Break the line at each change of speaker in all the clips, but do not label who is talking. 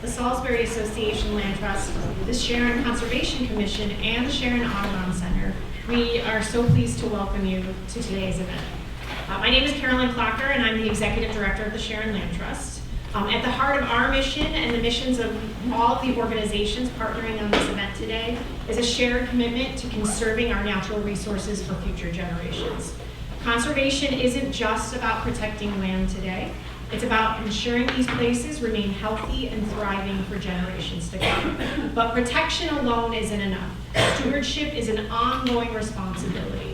the Salisbury Association Land Trust, the Sharon Conservation Commission, and the Sharon Audubon Center, we are so pleased to welcome you to today's event. My name is Carolyn Clocker, and I'm the Executive Director of the Sharon Land Trust. At the heart of our mission and the missions of all of the organizations partnering on this event today is a shared commitment to conserving our natural resources for future generations. Conservation isn't just about protecting land today. It's about ensuring these places remain healthy and thriving for generations to come. But protection alone isn't enough. Stewardship is an ongoing responsibility.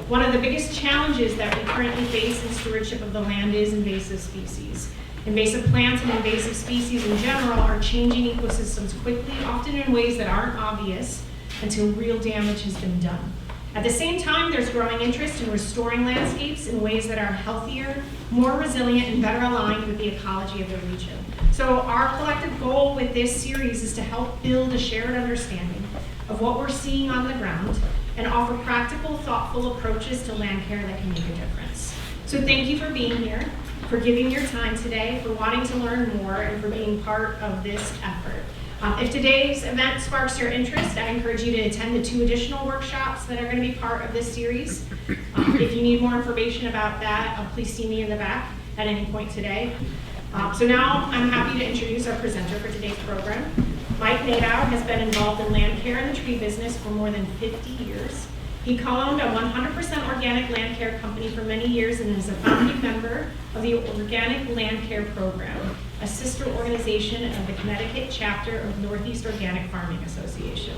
One of the biggest challenges that we currently face in stewardship of the land is invasive species. Invasive plants and invasive species in general are changing ecosystems quickly, often in ways that aren't obvious until real damage has been done. At the same time, there's growing interest in restoring landscapes in ways that are healthier, more resilient, and better aligned with the ecology of the region. So our collective goal with this series is to help build a shared understanding of what we're seeing on the ground and offer practical, thoughtful approaches to land care that can make a difference. So thank you for being here, for giving your time today, for wanting to learn more, and for being part of this effort. If today's event sparks your interest, I encourage you to attend the 2 additional workshops that are going to be part of this series. If you need more information about that, please see me in the back at any point today. So now I'm happy to introduce our presenter for today's program. Mike Nadeau has been involved in land care and the tree business for more than 50 years. He co-owned a 100% organic land care company for many years and is a founding member of the Organic Land Care Program, a sister organization of the Connecticut chapter of Northeast Organic Farming Association.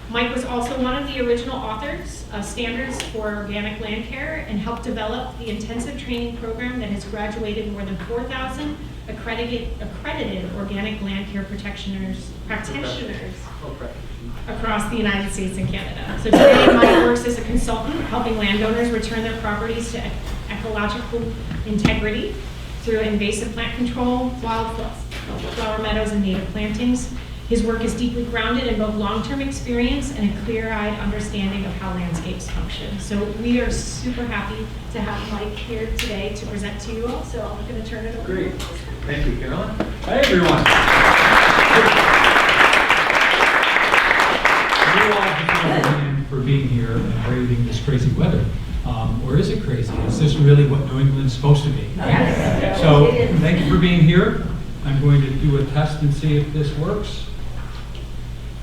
Mike was also one of the original authors of standards for organic land care and helped develop the intensive training program that has graduated more than 4,000 accredited organic land care practitioners across the United States and Canada. So today, Mike works as a consultant, helping landowners return their properties to ecological integrity through invasive plant control, wildflower meadows, and native plantings. His work is deeply grounded in both long-term experience and a clear-eyed understanding of how landscapes function. So we are super happy to have Mike here today to present to you all. So I'm going to turn it over.
Great. Thank you, Carolyn. Hi, everyone. For being here and braving this crazy weather. Or is it crazy? Is this really what New England's supposed to be? Right? Yes. So thank you for being here. I'm going to do a test and see if this works.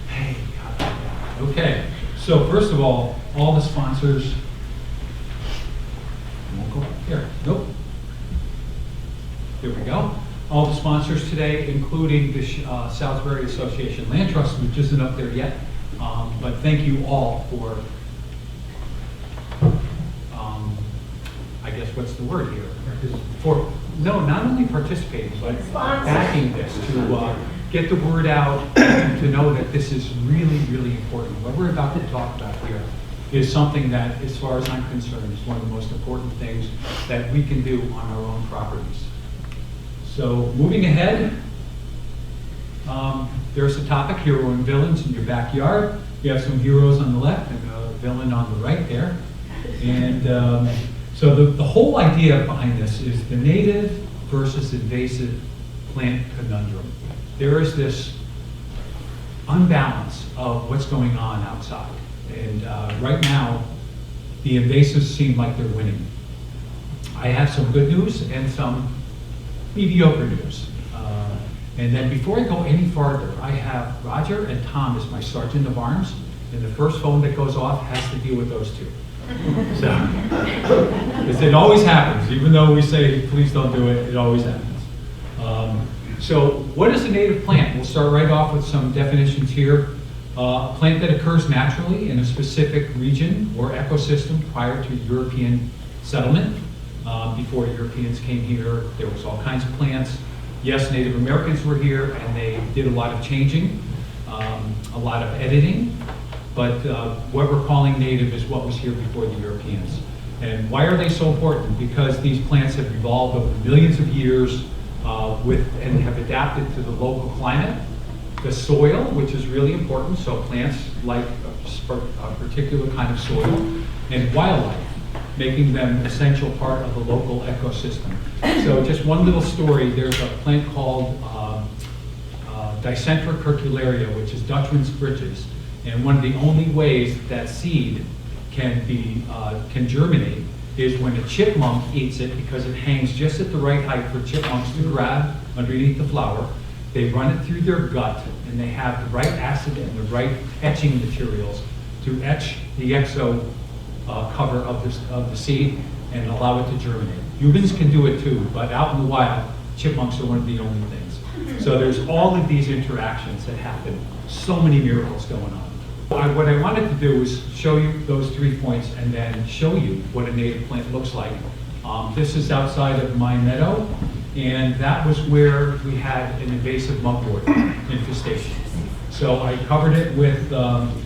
Hey, okay. So first of all the sponsors, won't go here. Nope. Here we go. All the sponsors today, including the Salisbury Association Land Trust, which isn't up there yet. But thank you all for, I guess, what's the word here? Not only participating, but backing this to get the word out, to know that this is really, really important. What we're about to talk about here is something that, as far as I'm concerned, is one of the most important things that we can do on our own properties. So moving ahead, there's the topic, hero and villains in your backyard. You have some heroes on the left and a villain on the right there. And so the whole idea behind this is the native versus invasive plant conundrum. There is this unbalance of what's going on outside. And right now, the invasives seem like they're winning. I have some good news and some mediocre news. And then before I go any farther, I have Roger and Tom as my sergeant of arms, and the first phone that goes off has to deal with those two. So, because it always happens, even though we say, please don't do it, it always happens. So what is a native plant? We'll start right off with some definitions here. A plant that occurs naturally in a specific region or ecosystem prior to European settlement. Before Europeans came here, there was all kinds of plants. Yes, Native Americans were here and they did a lot of changing, a lot of editing, but what we're calling native is what was here before the Europeans. And why are they so important? Because these plants have evolved over millions of years and have adapted to the local climate, the soil, which is really important, so plants like a particular kind of soil, and wildlife, making them an essential part of the local ecosystem. So just one little story, there's a plant called Dicentra curcularia, which is Dutchman's britches. And one of the only ways that seed can germinate is when a chipmunk eats it, because it hangs just at the right height for chipmunks to grab underneath the flower. They run it through their gut, and they have the right acid and the right etching materials to etch the exo cover of the seed and allow it to germinate. Humans can do it too, but out in the wild, chipmunks are one of the only things. So there's all of these interactions that happen, so many miracles going on. What I wanted to do was show you those 3 points and then show you what a native plant looks like. This is outside of my meadow, and that was where we had an invasive mugwort infestation. So I covered it with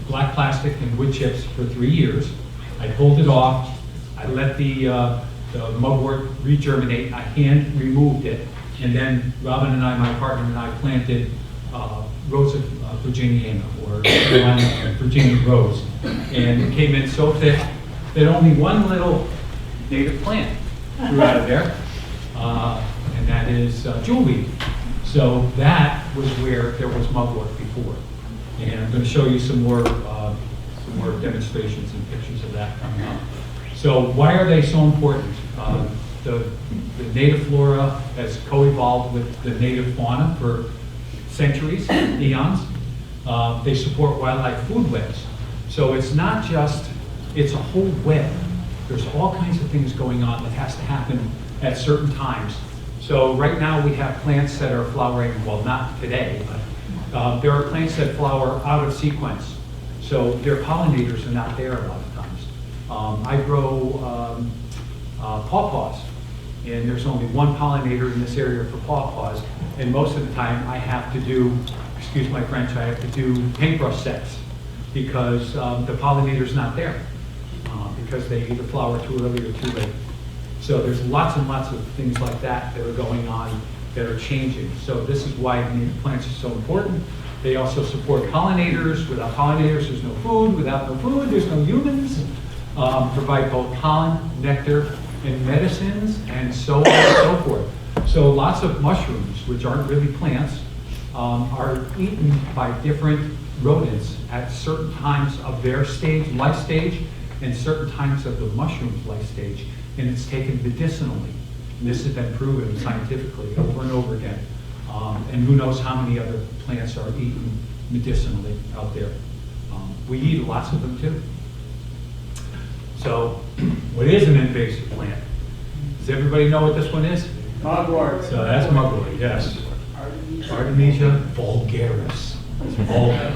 black plastic and wood chips for 3 years. I pulled it off. I let the mugwort regerminate. I hand removed it, and then Robin and I, my partner and I, planted Rosa virginiana, or Virginia rose, and it came in so thick that only one little native plant grew out of there, and that is jewelweed. So that was where there was mugwort before, and I'm going to show you some more demonstrations and pictures of that coming up. So why are they so important? The native flora has co-evolved with the native fauna for centuries, eons. They support wildlife food webs. So it's not just, it's a whole web. There's all kinds of things going on that has to happen at certain times. So right now we have plants that are flowering, well, not today, but there are plants that flower out of sequence. So their pollinators are not there a lot of times. I grow pawpaws, and there's only one pollinator in this area for pawpaws, and most of the time I have to do, excuse my French, I have to do paintbrush sets because the pollinator's not there because they either flower too early or too late. So there's lots and lots of things like that that are going on that are changing. So this is why native plants are so important. They also support pollinators. Without pollinators, there's no food. Without no food, there's no humans. Provide both pollen, nectar, and medicines, and so on and so forth. So lots of mushrooms, which aren't really plants, are eaten by different rodents at certain times of their life stage, and certain times of the mushroom's life stage, and it's taken medicinally. And this has been proven scientifically over and over again. And who knows how many other plants are eaten medicinally out there. We eat lots of them too. So, what is an invasive plant? Does everybody know what this one is?
Mugwort.
So that's mugwort, yes. Artemisia vulgaris. It's vulgar.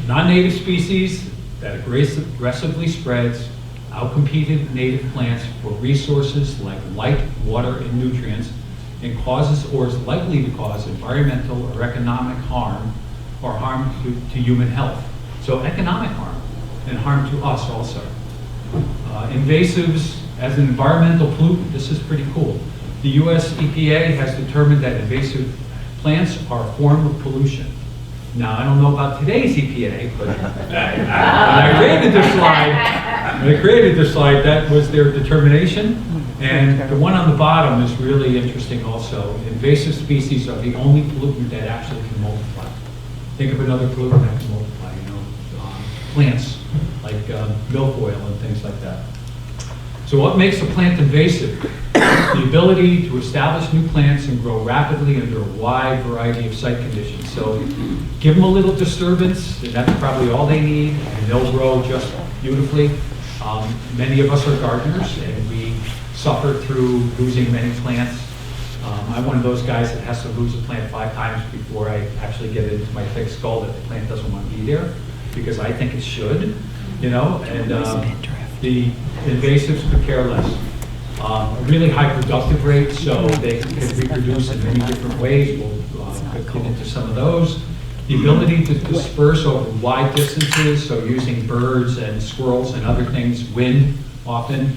Non-native species that aggressively spreads, outcompeted native plants for resources like light, water, and nutrients, and causes or is likely to cause environmental or economic harm or harm to human health. So economic harm and harm to us also. Invasives as an environmental pollutant, this is pretty cool. The US EPA has determined that invasive plants are a form of pollution. Now, I don't know about today's EPA, but when I created this slide, that was their determination. And the one on the bottom is really interesting also. Invasive species are the only pollutant that actually can multiply. Think of another pollutant that can multiply, plants like milfoil and things like that. So what makes a plant invasive? The ability to establish new plants and grow rapidly under a wide variety of site conditions. So give them a little disturbance, and that's probably all they need, and they'll grow just beautifully. Many of us are gardeners, and we suffer through losing many plants. I'm one of those guys that has to lose a plant 5 times before I actually get it into my thick skull that the plant doesn't want to be there, because I think it should, and the invasives could care less. A really high productive rate, so they can reproduce in many different ways. We'll get into some of those. The ability to disperse over wide distances, so using birds and squirrels and other things, wind often,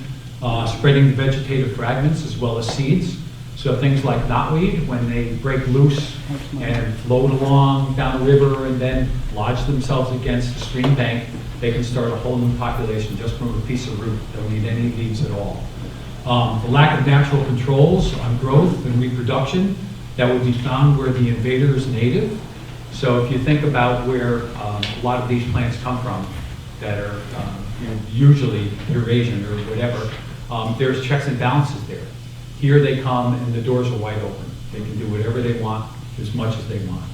spreading the vegetative fragments as well as seeds. So things like knotweed, when they break loose and float along down a river and then lodge themselves against the stream bank, they can start a whole new population just from a piece of root. Don't need any leaves at all. The lack of natural controls on growth and reproduction that would be found where the invader is native. So if you think about where a lot of these plants come from that are usually Eurasian or whatever, there's checks and balances there. Here they come and the doors are wide open. They can do whatever they want, as much as they want.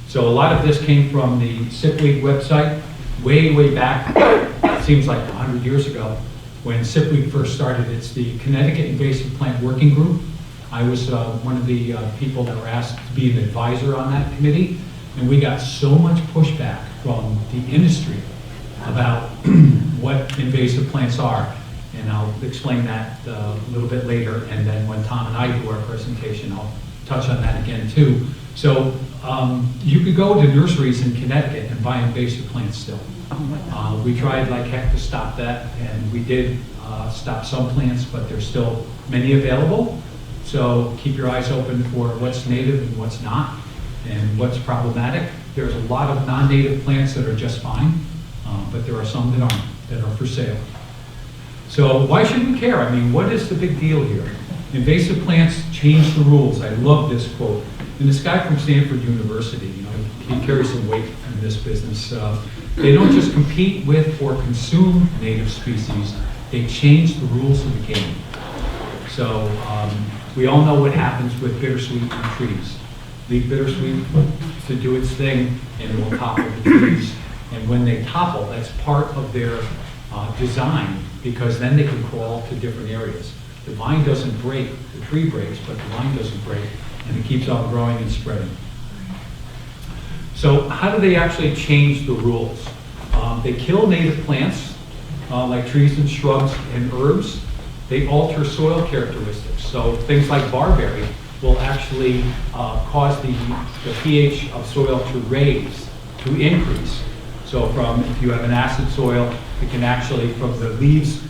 So a lot of this came from the SIPWEED website, way back, it seems like 100 years ago, when SIPWEED first started. It's the Connecticut Invasive Plant Working Group. I was one of the people that were asked to be an advisor on that committee, and we got so much pushback from the industry about what invasive plants are. And I'll explain that a little bit later, and then when Tom and I do our presentation, I'll touch on that again too. So you could go to nurseries in Connecticut and buy invasive plants still. We tried like heck to stop that, and we did stop some plants, but there's still many available. So keep your eyes open for what's native and what's not, and what's problematic. There's a lot of non-native plants that are just fine, but there are some that aren't, that are for sale. So why should we care? I mean, what is the big deal here? Invasive plants change the rules. I love this quote. And this guy from Stanford University, you know, he carries some weight in this business. They don't just compete with or consume native species, they change the rules of the game. So we all know what happens with bittersweet in trees. Leave bittersweet to do its thing and it will topple the trees. And when they topple, that's part of their design, because then they can crawl to different areas. The vine doesn't break, the tree breaks, but the vine doesn't break, and it keeps on growing and spreading. So how do they actually change the rules? They kill native plants, like trees and shrubs and herbs. They alter soil characteristics. So things like barberry will actually cause the pH of soil to raise, to increase. So if you have an acid soil, it can actually, from the leaves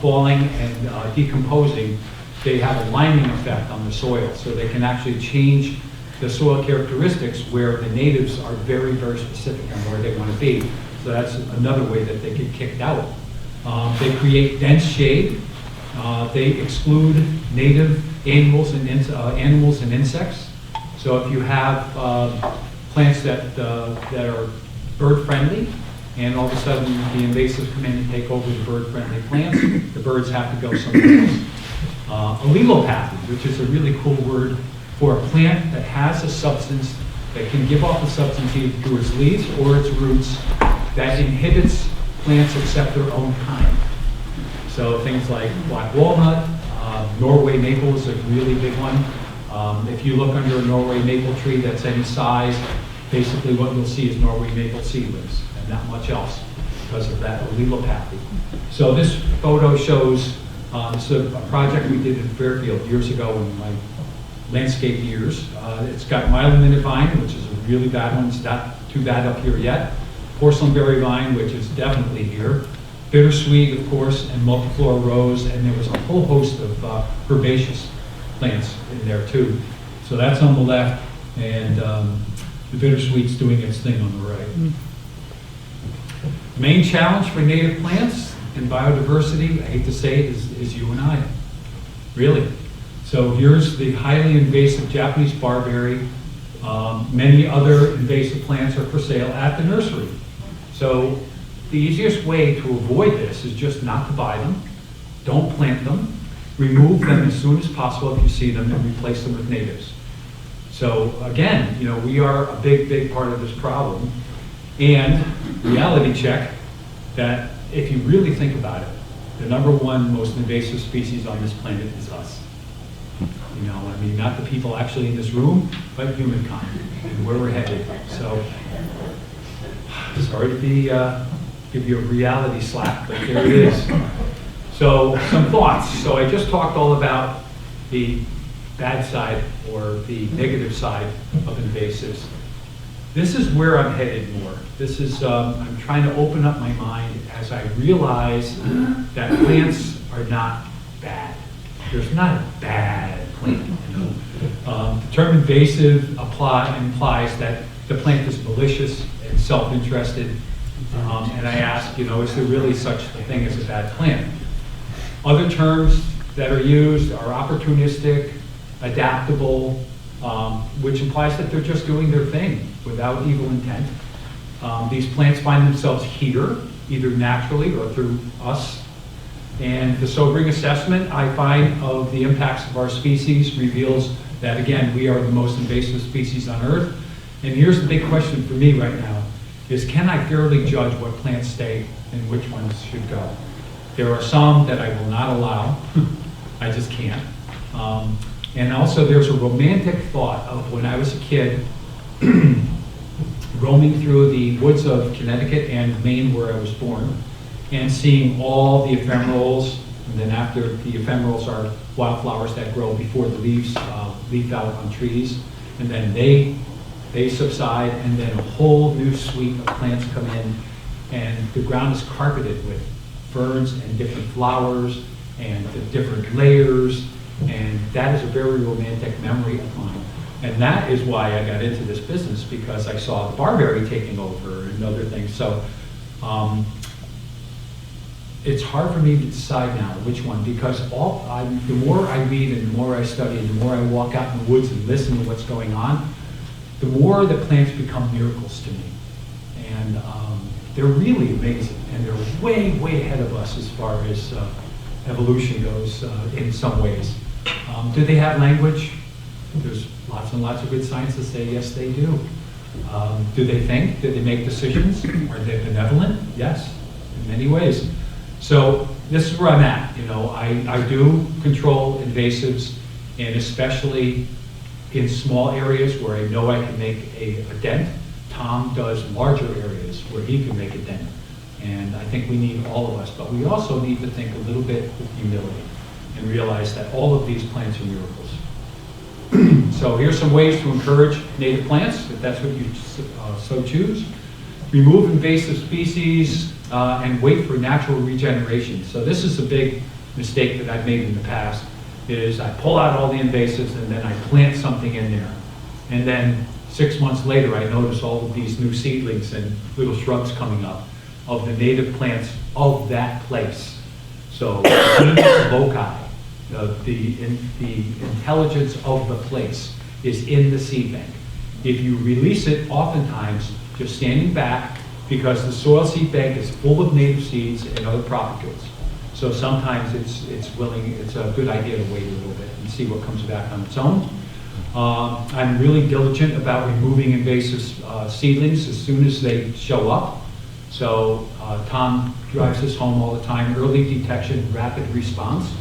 falling and decomposing, they have a liming effect on the soil. So they can actually change the soil characteristics where the natives are very specific on where they want to be. So that's another way that they get kicked out. They create dense shade. They exclude native animals and insects. So if you have plants that are bird friendly, and all of a sudden the invasives come in and take over the bird friendly plants, the birds have to go somewhere else. Allelopathy, which is a really cool word for a plant that has a substance that can give off a substance either through its leaves or its roots that inhibits plants except their own kind. So things like black walnut, Norway maple is a really big one. If you look under a Norway maple tree that's any size, basically what you'll see is Norway maple seedlings and not much else because of that allelopathy. So this photo shows this is a project we did in Fairfield years ago in my landscape years. It's got mildly vine, which is a really bad one. It's not too bad up here yet. Porcelain berry vine, which is definitely here. Bittersweet, of course, and multiflora rose, and there was a whole host of herbaceous plants in there too. So that's on the left, and the bittersweet's doing its thing on the right. The main challenge for native plants and biodiversity, I hate to say it, is you and I, really. So here's the highly invasive Japanese barberry. Many other invasive plants are for sale at the nursery. So the easiest way to avoid this is just not to buy them, don't plant them, remove them as soon as possible if you see them, and replace them with natives. So again, you know, we are a big part of this problem. And reality check that if you really think about it, the #1 most invasive species on this planet is us. You know, I mean, not the people actually in this room, but humankind and where we're headed. So, sorry to give you a reality slap, but there it is. So, some thoughts. So I just talked all about the bad side or the negative side of invasives. This is where I'm headed more. This is, I'm trying to open up my mind as I realize that plants are not bad. There's not a bad plant, you know. The term invasive implies that the plant is malicious and self-interested. And I ask, you know, is there really such a thing as a bad plant? Other terms that are used are opportunistic, adaptable, which implies that they're just doing their thing without evil intent. These plants find themselves here, either naturally or through us. And the sobering assessment I find of the impacts of our species reveals that, again, we are the most invasive species on Earth. And here's the big question for me right now, is can I fairly judge what plants stay and which ones should go? There are some that I will not allow. I just can't. And also there's a romantic thought of when I was a kid, roaming through the woods of Connecticut and Maine where I was born, and seeing all the ephemerals, and then after the ephemerals are wildflowers that grow before the leaves leaf out on trees, and then they subside, and then a whole new suite of plants come in, and the ground is carpeted with ferns and different flowers and the different layers, and that is a very romantic memory of mine. And that is why I got into this business, because I saw the barberry taking over and other things. So it's hard for me to decide now which one, because the more I read and the more I study and the more I walk out in the woods and listen to what's going on, the more the plants become miracles to me. And they're really amazing, and they're way, way ahead of us as far as evolution goes in some ways. Do they have language? There's lots and lots of good science that say yes, they do. Do they think? Do they make decisions? Are they benevolent? Yes, in many ways. So this is where I'm at. You know, I do control invasives, and especially in small areas where I know I can make a dent. Tom does larger areas where he can make a dent. And I think we need all of us, but we also need to think a little bit with humility and realize that all of these plants are miracles. So here's some ways to encourage native plants, if that's what you so choose. Remove invasive species and wait for natural regeneration. So this is a big mistake that I've made in the past, is I pull out all the invasives and then I plant something in there. And then 6 months later, I notice all of these new seedlings and little shrubs coming up of the native plants of that place. So loci, the intelligence of the place is in the seed bank. If you release it, oftentimes just standing back, because the soil seed bank is full of native seeds and other propagates. So sometimes it's a good idea to wait a little bit and see what comes back on its own. I'm really diligent about removing invasive seedlings as soon as they show up. So Tom drives this home all the time: early detection, rapid response.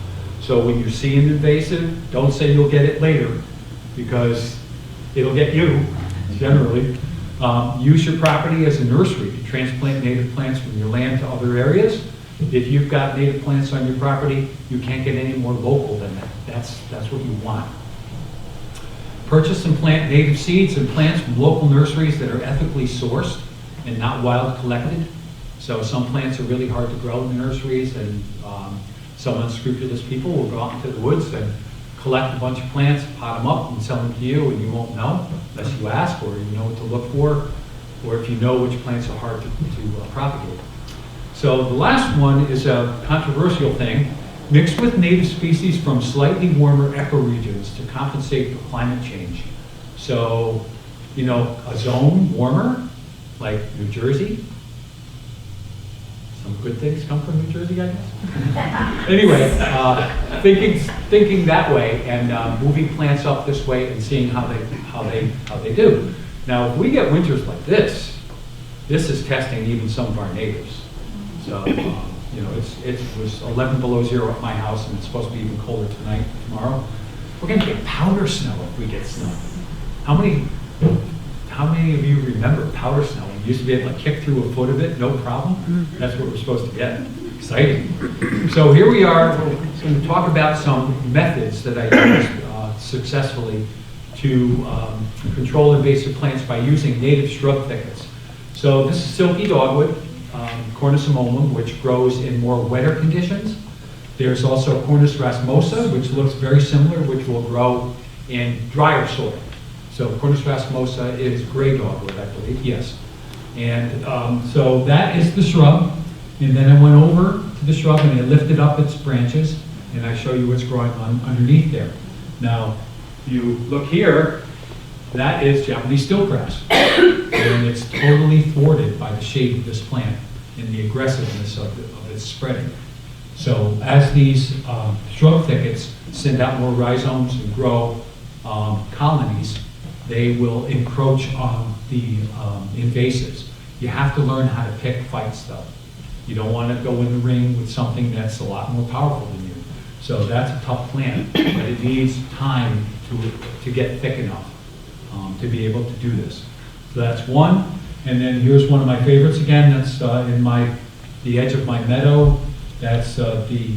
So when you see an invasive, don't say you'll get it later, because it'll get you, generally. Use your property as a nursery to transplant native plants from your land to other areas. If you've got native plants on your property, you can't get any more local than that. That's what you want. Purchase and plant native seeds and plants from local nurseries that are ethically sourced and not wild collected. So some plants are really hard to grow in the nurseries, and some unscrupulous people will go out into the woods and collect a bunch of plants, pot them up, and sell them to you, and you won't know unless you ask, or you know what to look for, or if you know which plants are hard to propagate. So the last one is a controversial thing: mix with native species from slightly warmer ecoregions to compensate for climate change. So, you know, a zone warmer, like New Jersey. Some good things come from New Jersey, I guess. Anyway, thinking that way and moving plants up this way and seeing how they do. Now, if we get winters like this is testing even some of our neighbors. So, you know, it was 11 below zero at my house, and it's supposed to be even colder tonight, tomorrow. We're going to get powder snow if we get snow. How many of you remember powder snow? We used to be able to kick through a foot of it, no problem. That's what we're supposed to get. Exciting. So here we are. We're going to talk about some methods that I used successfully to control invasive plants by using native shrub thickets. So this is silky dogwood, Cornus amomum, which grows in more wetter conditions. There's also Cornus rasmosa, which looks very similar, which will grow in drier soil. So Cornus rasmosa is gray dogwood, I believe, yes. And so that is the shrub. And then I went over to the shrub and I lifted up its branches, and I show you what's growing on underneath there. Now, you look here, That is Japanese steelgrass. And it's totally thwarted by the shape of this plant and the aggressiveness of its spreading. So as these shrub thickets send out more rhizomes and grow colonies, they will encroach on the invasives. You have to learn how to pick fights though. You don't want to go in the ring with something that's a lot more powerful than you. So that's a tough plant, but it needs time to get thick enough to be able to do this. So that's one. And then here's one of my favorites again. That's in the edge of my meadow. That's the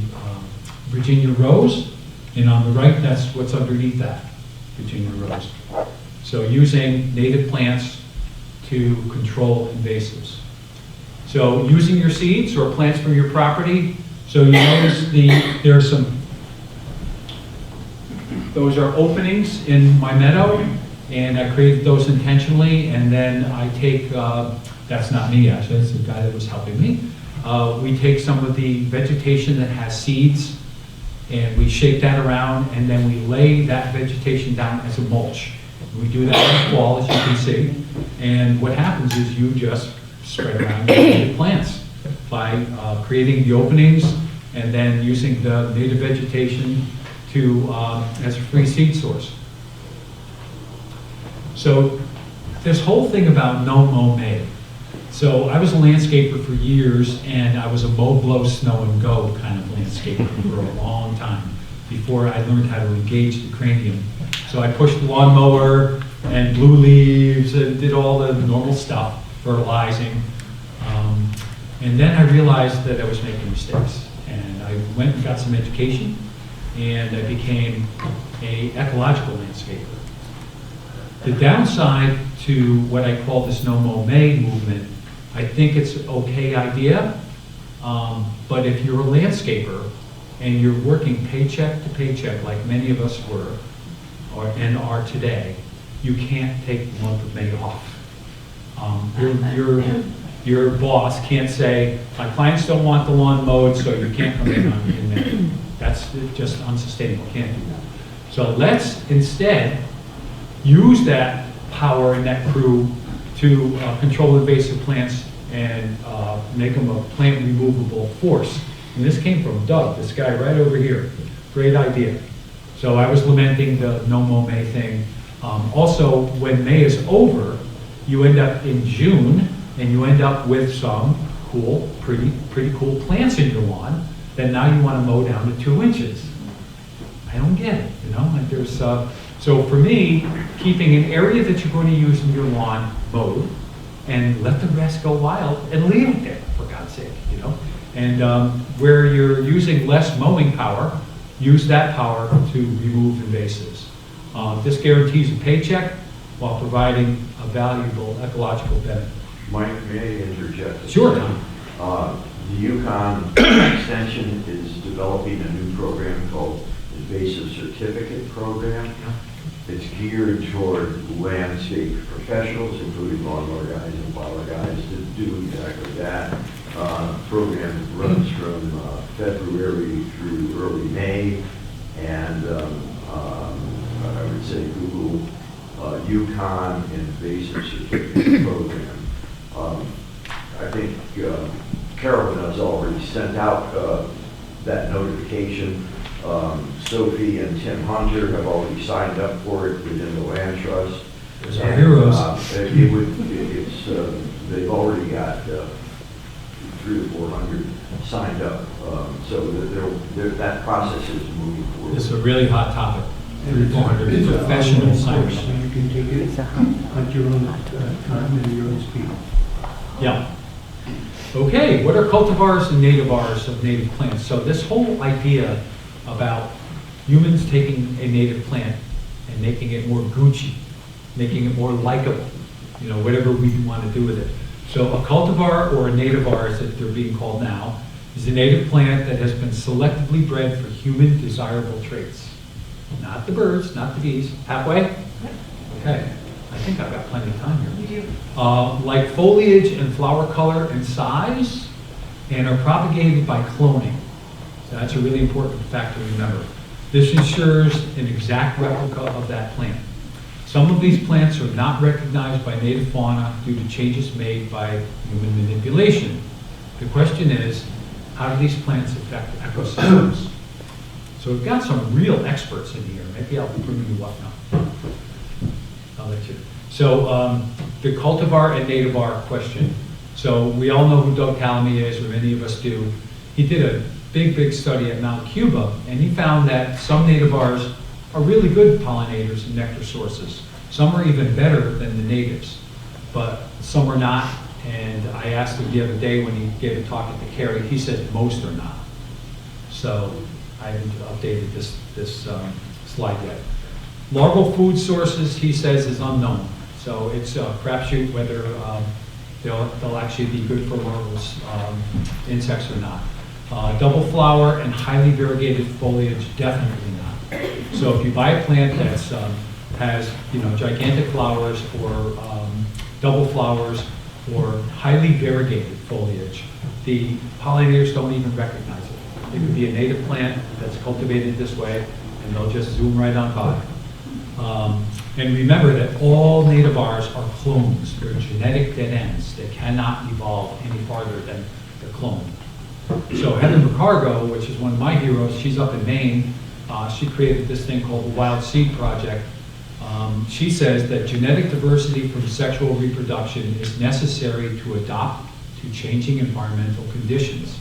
Virginia rose. And on the right, that's what's underneath that, Virginia rose. So using native plants to control invasives. So using your seeds or plants from your property. So you notice there are some, those are openings in my meadow, and I created those intentionally, and then I take, that's not me actually, it's the guy that was helping me. We take some of the vegetation that has seeds, and we shake that around, and then we lay that vegetation down as a mulch. We do that in the fall, as you can see, and what happens is you just spread around your native plants by creating the openings and then using the native vegetation to as a free seed source. So this whole thing about no mow May. So I was a landscaper for years, and I was a mow, blow, snow, and go kind of landscaper for a long time before I learned how to engage the cranium. So I pushed the lawnmower and blew leaves and did all the normal stuff, fertilizing. And then I realized that I was making mistakes. And I went and got some education, and I became an ecological landscaper. The downside to what I call this No Mow May movement, I think it's an okay idea, but if you're a landscaper and you're working paycheck to paycheck like many of us were and are today, you can't take the month of May off. Your boss can't say, my clients don't want the lawn mowed, so you can't come in May. That's just unsustainable, can't do that. So let's instead use that power and that crew to control invasive plants and make them a plant removable force. And this came from Doug, this guy right over here. Great idea. So I was lamenting the No Mow May thing. Also, when May is over, you end up in June, and you end up with some cool, pretty cool plants in your lawn that now you want to mow down to 2 inches. I don't get it, you know? Like there's so for me, keeping an area that you're going to use in your lawn mowed, and let the rest go wild and leave it there, for God's sake, you know? And where you're using less mowing power, use that power to remove invasives. This guarantees a paycheck while providing a valuable ecological benefit.
Mike, may I interject?
Sure.
The Yukon Extension is developing a new program called Invasive Certificate Program. It's geared toward landscape professionals, including lawnmower guys and blower guys, to do exactly that. Program runs from February through early May, and I would say Google Yukon Invasive Certificate Program. I think Carolyn has already sent out that notification. Sophie and Tim Hunter have already signed up for it within the Land Trust.
There's our heroes.
They've already got 300 to 400 signed up. So that process is moving forward.
This is a really hot topic. 300 to 400 professionals signed
So
up.
you can take it at your own time and your own speed.
Yeah. Okay, what are cultivars and nativars of native plants? So this whole idea about humans taking a native plant and making it more Gucci, making it more likable, you know, whatever we want to do with it. So a cultivar or a nativar, as they're being called now, is a native plant that has been selectively bred for human desirable traits. Not the birds, not the bees. Halfway? Okay. I think I've got plenty of time here.
You do.
Like foliage and flower color and size, and are propagated by cloning. So that's a really important fact to remember. This ensures an exact replica of that plant. Some of these plants are not recognized by native fauna due to changes made by human manipulation. The question is, how do these plants affect ecosystems? So we've got some real experts in here. Maybe I'll bring you up now. I'll let you. So the cultivar and nativar question. So we all know who Doug Calamy is, or many of us do. He did a big study at Mount Cuba, and he found that some nativars are really good pollinators and nectar sources. Some are even better than the natives, but some are not. And I asked him the other day when he gave a talk at the Cary, he said most are not. So I haven't updated this slide yet. Larval food sources, he says, is unknown. So it's a crapshoot whether they'll actually be good for larval insects or not. Double flower and highly variegated foliage, definitely not. So if you buy a plant that has gigantic flowers or double flowers or highly variegated foliage, the pollinators don't even recognize it. It could be a native plant that's cultivated this way, and they'll just zoom right on by. And remember that all nativars are clones. They're genetic dead ends. They cannot evolve any farther than the clone. So Heather McCargo, which is one of my heroes, she's up in Maine. She created this thing called the Wild Seed Project. She says that genetic diversity from sexual reproduction is necessary to adapt to changing environmental conditions.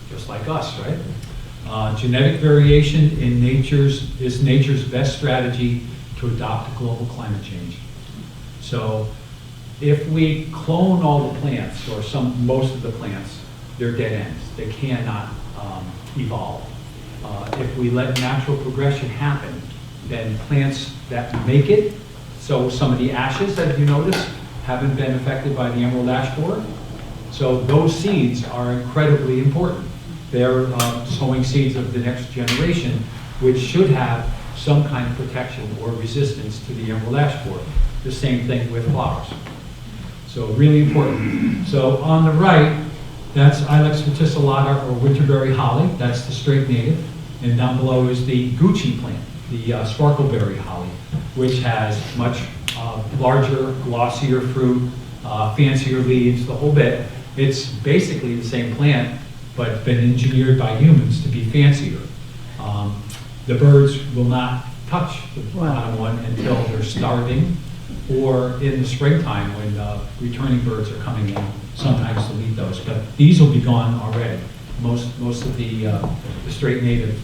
Just like us, right? Genetic variation is nature's best strategy to adopt to global climate change. So if we clone all the plants, or most of the plants, they're dead ends. They cannot evolve. If we let natural progression happen, then plants that make it, so some of the ashes that you notice haven't been affected by the emerald ash borer. So those seeds are incredibly important. They're sowing seeds of the next generation, which should have some kind of protection or resistance to the emerald ash borer. The same thing with flowers. So really important. So on the right, that's Ilex verticillata, or winterberry holly. That's the straight native. And down below is the Gucci plant, the sparkleberry holly, which has much larger, glossier fruit, fancier leaves, the whole bit. It's basically the same plant, but been engineered by humans to be fancier. The birds will not touch the bottom one until they're starving, or in the springtime when returning birds are coming in, sometimes to eat those. But these will be gone already. Most of the straight native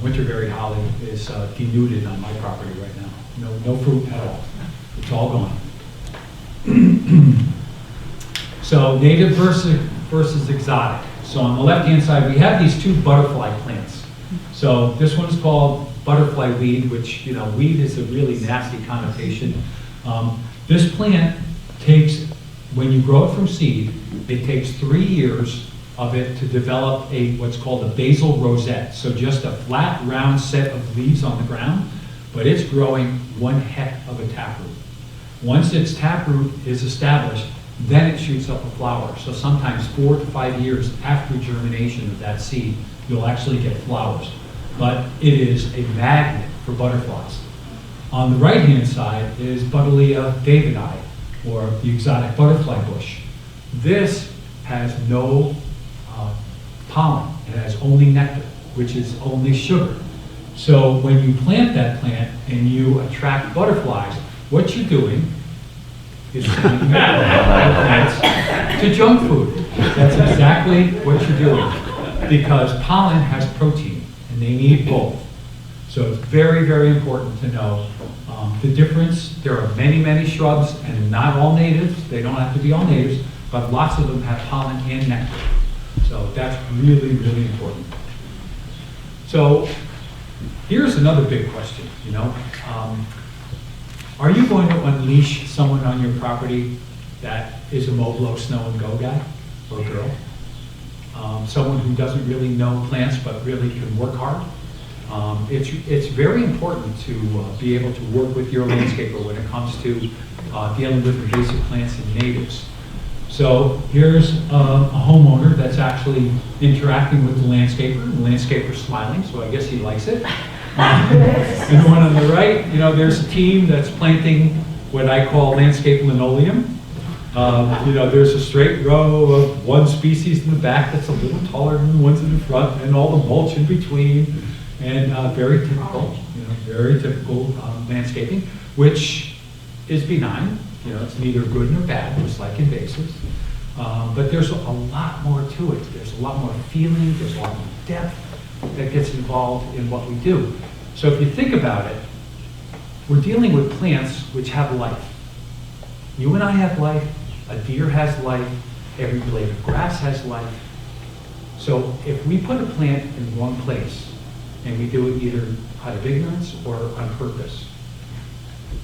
winterberry holly is denuded on my property right now. No fruit at all. It's all gone. So native versus exotic. So on the left-hand side, we have these two butterfly plants. So this one's called butterfly weed, which, weed is a really nasty connotation. This plant takes, when you grow it from seed, it takes 3 years of it to develop what's called a basal rosette. So just a flat, round set of leaves on the ground, but it's growing one heck of a taproot. Once its taproot is established, then it shoots up a flower. So sometimes 4 to 5 years after germination of that seed, you'll actually get flowers. But it is a magnet for butterflies. On the right-hand side is Buddleia davidi, or the exotic butterfly bush. This has no pollen. It has only nectar, which is only sugar. So when you plant that plant and you attract butterflies, what you're doing is turning your plants to junk food. That's exactly what you're doing, because pollen has protein, and they need both. So it's very, very important to know the difference. There are many, many shrubs, and not all natives. They don't have to be all natives, but lots of them have pollen and nectar. So that's really, really important. So here's another big question, are you going to unleash someone on your property that is a mow, blow, snow, and go guy or girl? Someone who doesn't really know plants but really can work hard? It's very important to be able to work with your landscaper when it comes to dealing with invasive plants and natives. So here's a homeowner that's actually interacting with the landscaper. The landscaper's smiling, so I guess he likes it. And the one on the right, you know, there's a team that's planting what I call landscape linoleum. You know, there's a straight row of one species in the back that's a little taller than the ones in the front, and all the mulch in between, and very typical, you know, very typical landscaping, which is benign. You know, it's neither good nor bad, just like invasives. But there's a lot more to it. There's a lot more feeling, there's a lot more depth that gets involved in what we do. So if you think about it, we're dealing with plants which have life. You and I have life, a deer has life, every blade of grass has life. So if we put a plant in one place, and we do it either out of ignorance or on purpose,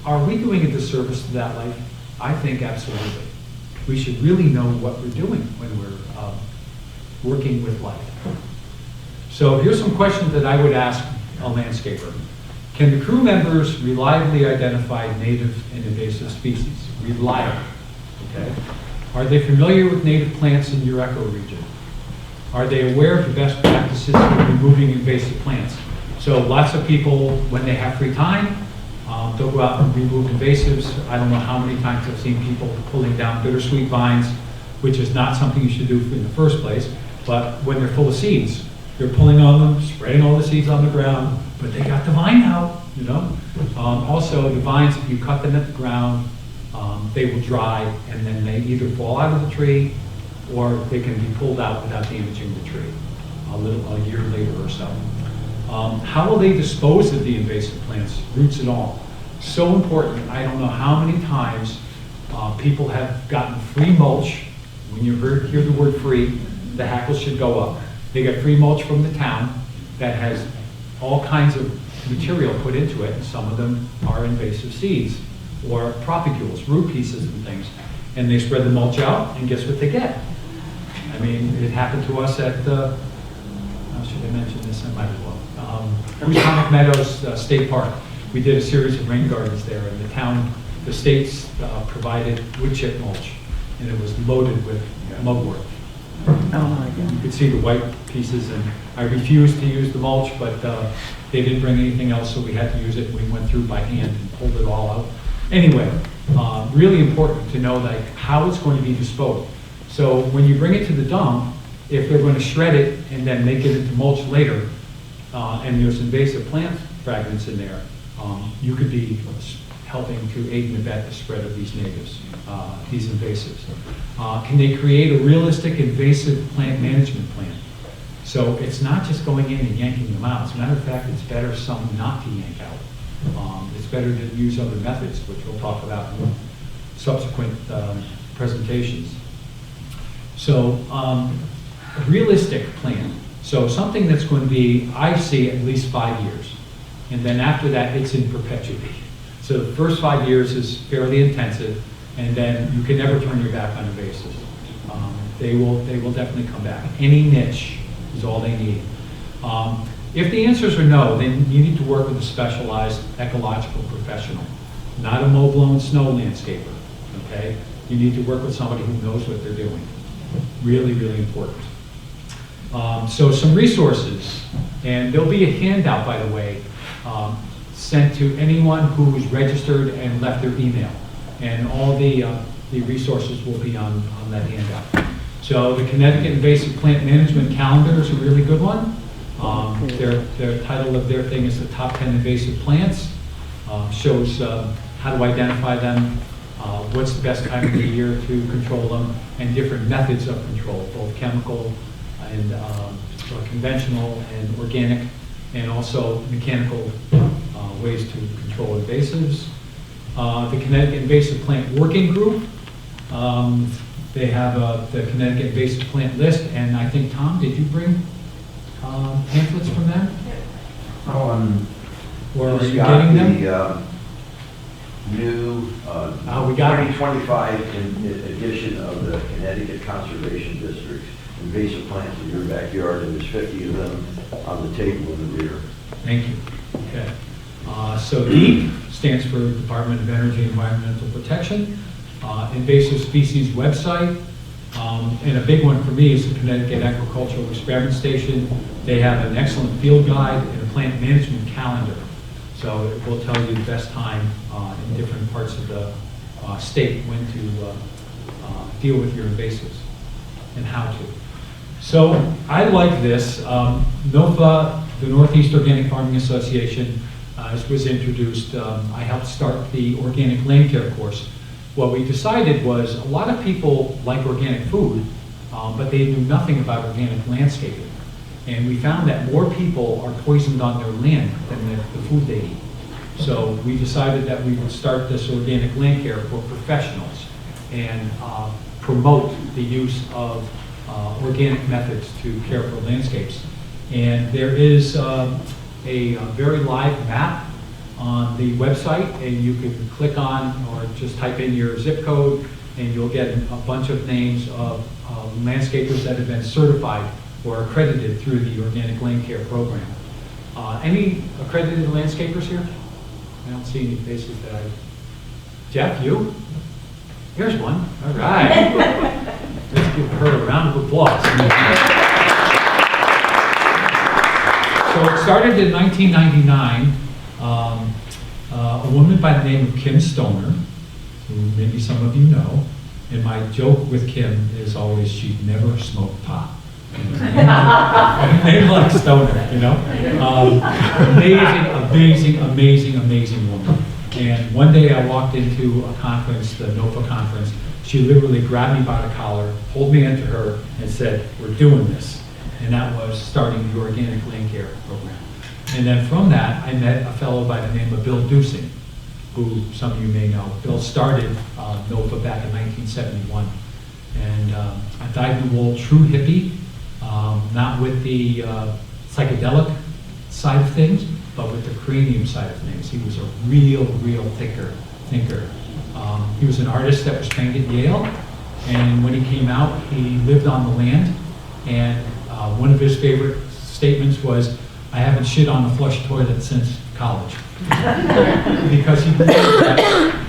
are we doing a disservice to that life? I think absolutely. We should really know what we're doing when we're working with life. So here's some questions that I would ask a landscaper. Can the crew members reliably identify native and invasive species? Reliable, okay? Are they familiar with native plants in your ecoregion? Are they aware of the best practices for removing invasive plants? So lots of people, when they have free time, they'll go out and remove invasives. I don't know how many times I've seen people pulling down bittersweet vines, which is not something you should do in the first place, but when they're full of seeds, they're pulling on them, spreading all the seeds on the ground, but they got the vine out, you know? Also, the vines, if you cut them at the ground, they will dry, and then they either fall out of the tree, or they can be pulled out without damaging the tree a year later or so. How will they dispose of the invasive plants, roots and all? So important. I don't know how many times people have gotten free mulch. When you hear the word free, the hackles should go up. They get free mulch from the town that has all kinds of material put into it, and some of them are invasive seeds or propagules, root pieces and things. And they spread the mulch out, and guess what they get? I mean, it happened to us at should I mention this? I might as well. Housatonic Meadows State Park. We did a series of rain gardens there, and the states provided wood chip mulch, and it was loaded with mugwort.
Oh my God.
You could see the white pieces, and I refused to use the mulch, but they didn't bring anything else, so we had to use it. We went through by hand and pulled it all out. Anyway, really important to know like how it's going to be disposed. So when you bring it to the dump, if they're going to shred it and then make it into mulch later, and there's invasive plant fragments in there, you could be helping to aid and abet the spread of these natives, these invasives. Can they create a realistic invasive plant management plan? So it's not just going in and yanking them out. As a matter of fact, it's better some not to yank out. It's better to use other methods, which we'll talk about in subsequent presentations. So a realistic plan. So something that's going to be, I see, at least 5 years. And then after that, it's in perpetuity. So the first 5 years is fairly intensive, and then you can never turn your back on invasives. They will definitely come back. Any niche is all they need. If the answers are no, then you need to work with a specialized ecological professional, not a mow-blown snow landscaper, okay? You need to work with somebody who knows what they're doing. Really, really important. So some resources, and there'll be a handout, by the way, sent to anyone who is registered and left their email. And all the resources will be on that handout. So the Connecticut Invasive Plant Management Calendar is a really good one. Their title of their thing is the top 10 invasive plants. Shows how to identify them, what's the best time of the year to control them, and different methods of control, both chemical and conventional and organic, and also mechanical ways to control invasives. The Connecticut Invasive Plant Working Group, they have the Connecticut Invasive Plant List, and I think, Tom, did you bring pamphlets from them? Or are you getting them?
The new
we got it.
2025 edition of the Connecticut Conservation District's invasive plants in your backyard, and there's 50 of them on the table in the rear.
Thank you. Okay. So DEEP stands for Department of Energy and Environmental Protection. Invasive species website. And a big one for me is the Connecticut Agricultural Experiment Station. They have an excellent field guide and a plant management calendar. So it will tell you the best time in different parts of the state when to deal with your invasives and how to. So I like this. NOFA, the Northeast Organic Farming Association, as was introduced, I helped start the organic land care course. What we decided was a lot of people like organic food, but they knew nothing about organic landscaping. And we found that more people are poisoned on their land than the food they eat. So we decided that we would start this organic land care for professionals and promote the use of organic methods to care for landscapes. And there is a very live map on the website, and you can click on or just type in your zip code, and you'll get a bunch of names of landscapers that have been certified or accredited through the Organic Land Care program. Any accredited landscapers here? I don't see any faces that I... Jeff, you? Here's one. All right. Let's give her a round of applause. So it started in 1999. A woman by the name of Kim Stoner, who maybe some of you know, and my joke with Kim is always she'd never smoked pot. Name like Stoner, you know? Amazing woman. And one day I walked into a conference, the NOFA conference. She literally grabbed me by the collar, pulled me into her, and said, "We're doing this." And that was starting the Organic Land Care program. And then from that, I met a fellow by the name of Bill Dusing, who some of you may know. Bill started NOFA back in 1971. And a dyed-in-the-wool true hippie, not with the psychedelic side of things, but with the cranium side of things. He was a real thinker. He was an artist that was trained at Yale, and when he came out, he lived on the land, and one of his favorite statements was, "I haven't shit on a flush toilet since college." Because he believed that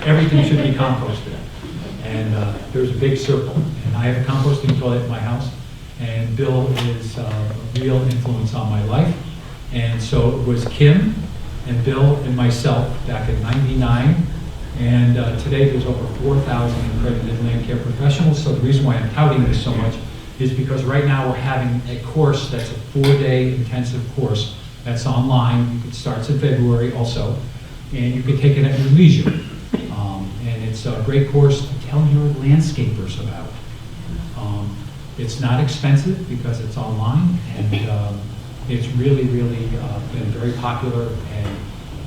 everything should be composted. And there's a big circle. And I have a composting toilet in my house, and Bill is a real influence on my life. And so it was Kim and Bill and myself back in '99. And today there's over 4,000 accredited land care professionals. So the reason why I'm touting this so much is because right now we're having a course that's a 4-day intensive course that's online. It starts in February also, and you can take it at your leisure. And it's a great course to tell your landscapers about. It's not expensive because it's online, and it's really been very popular, and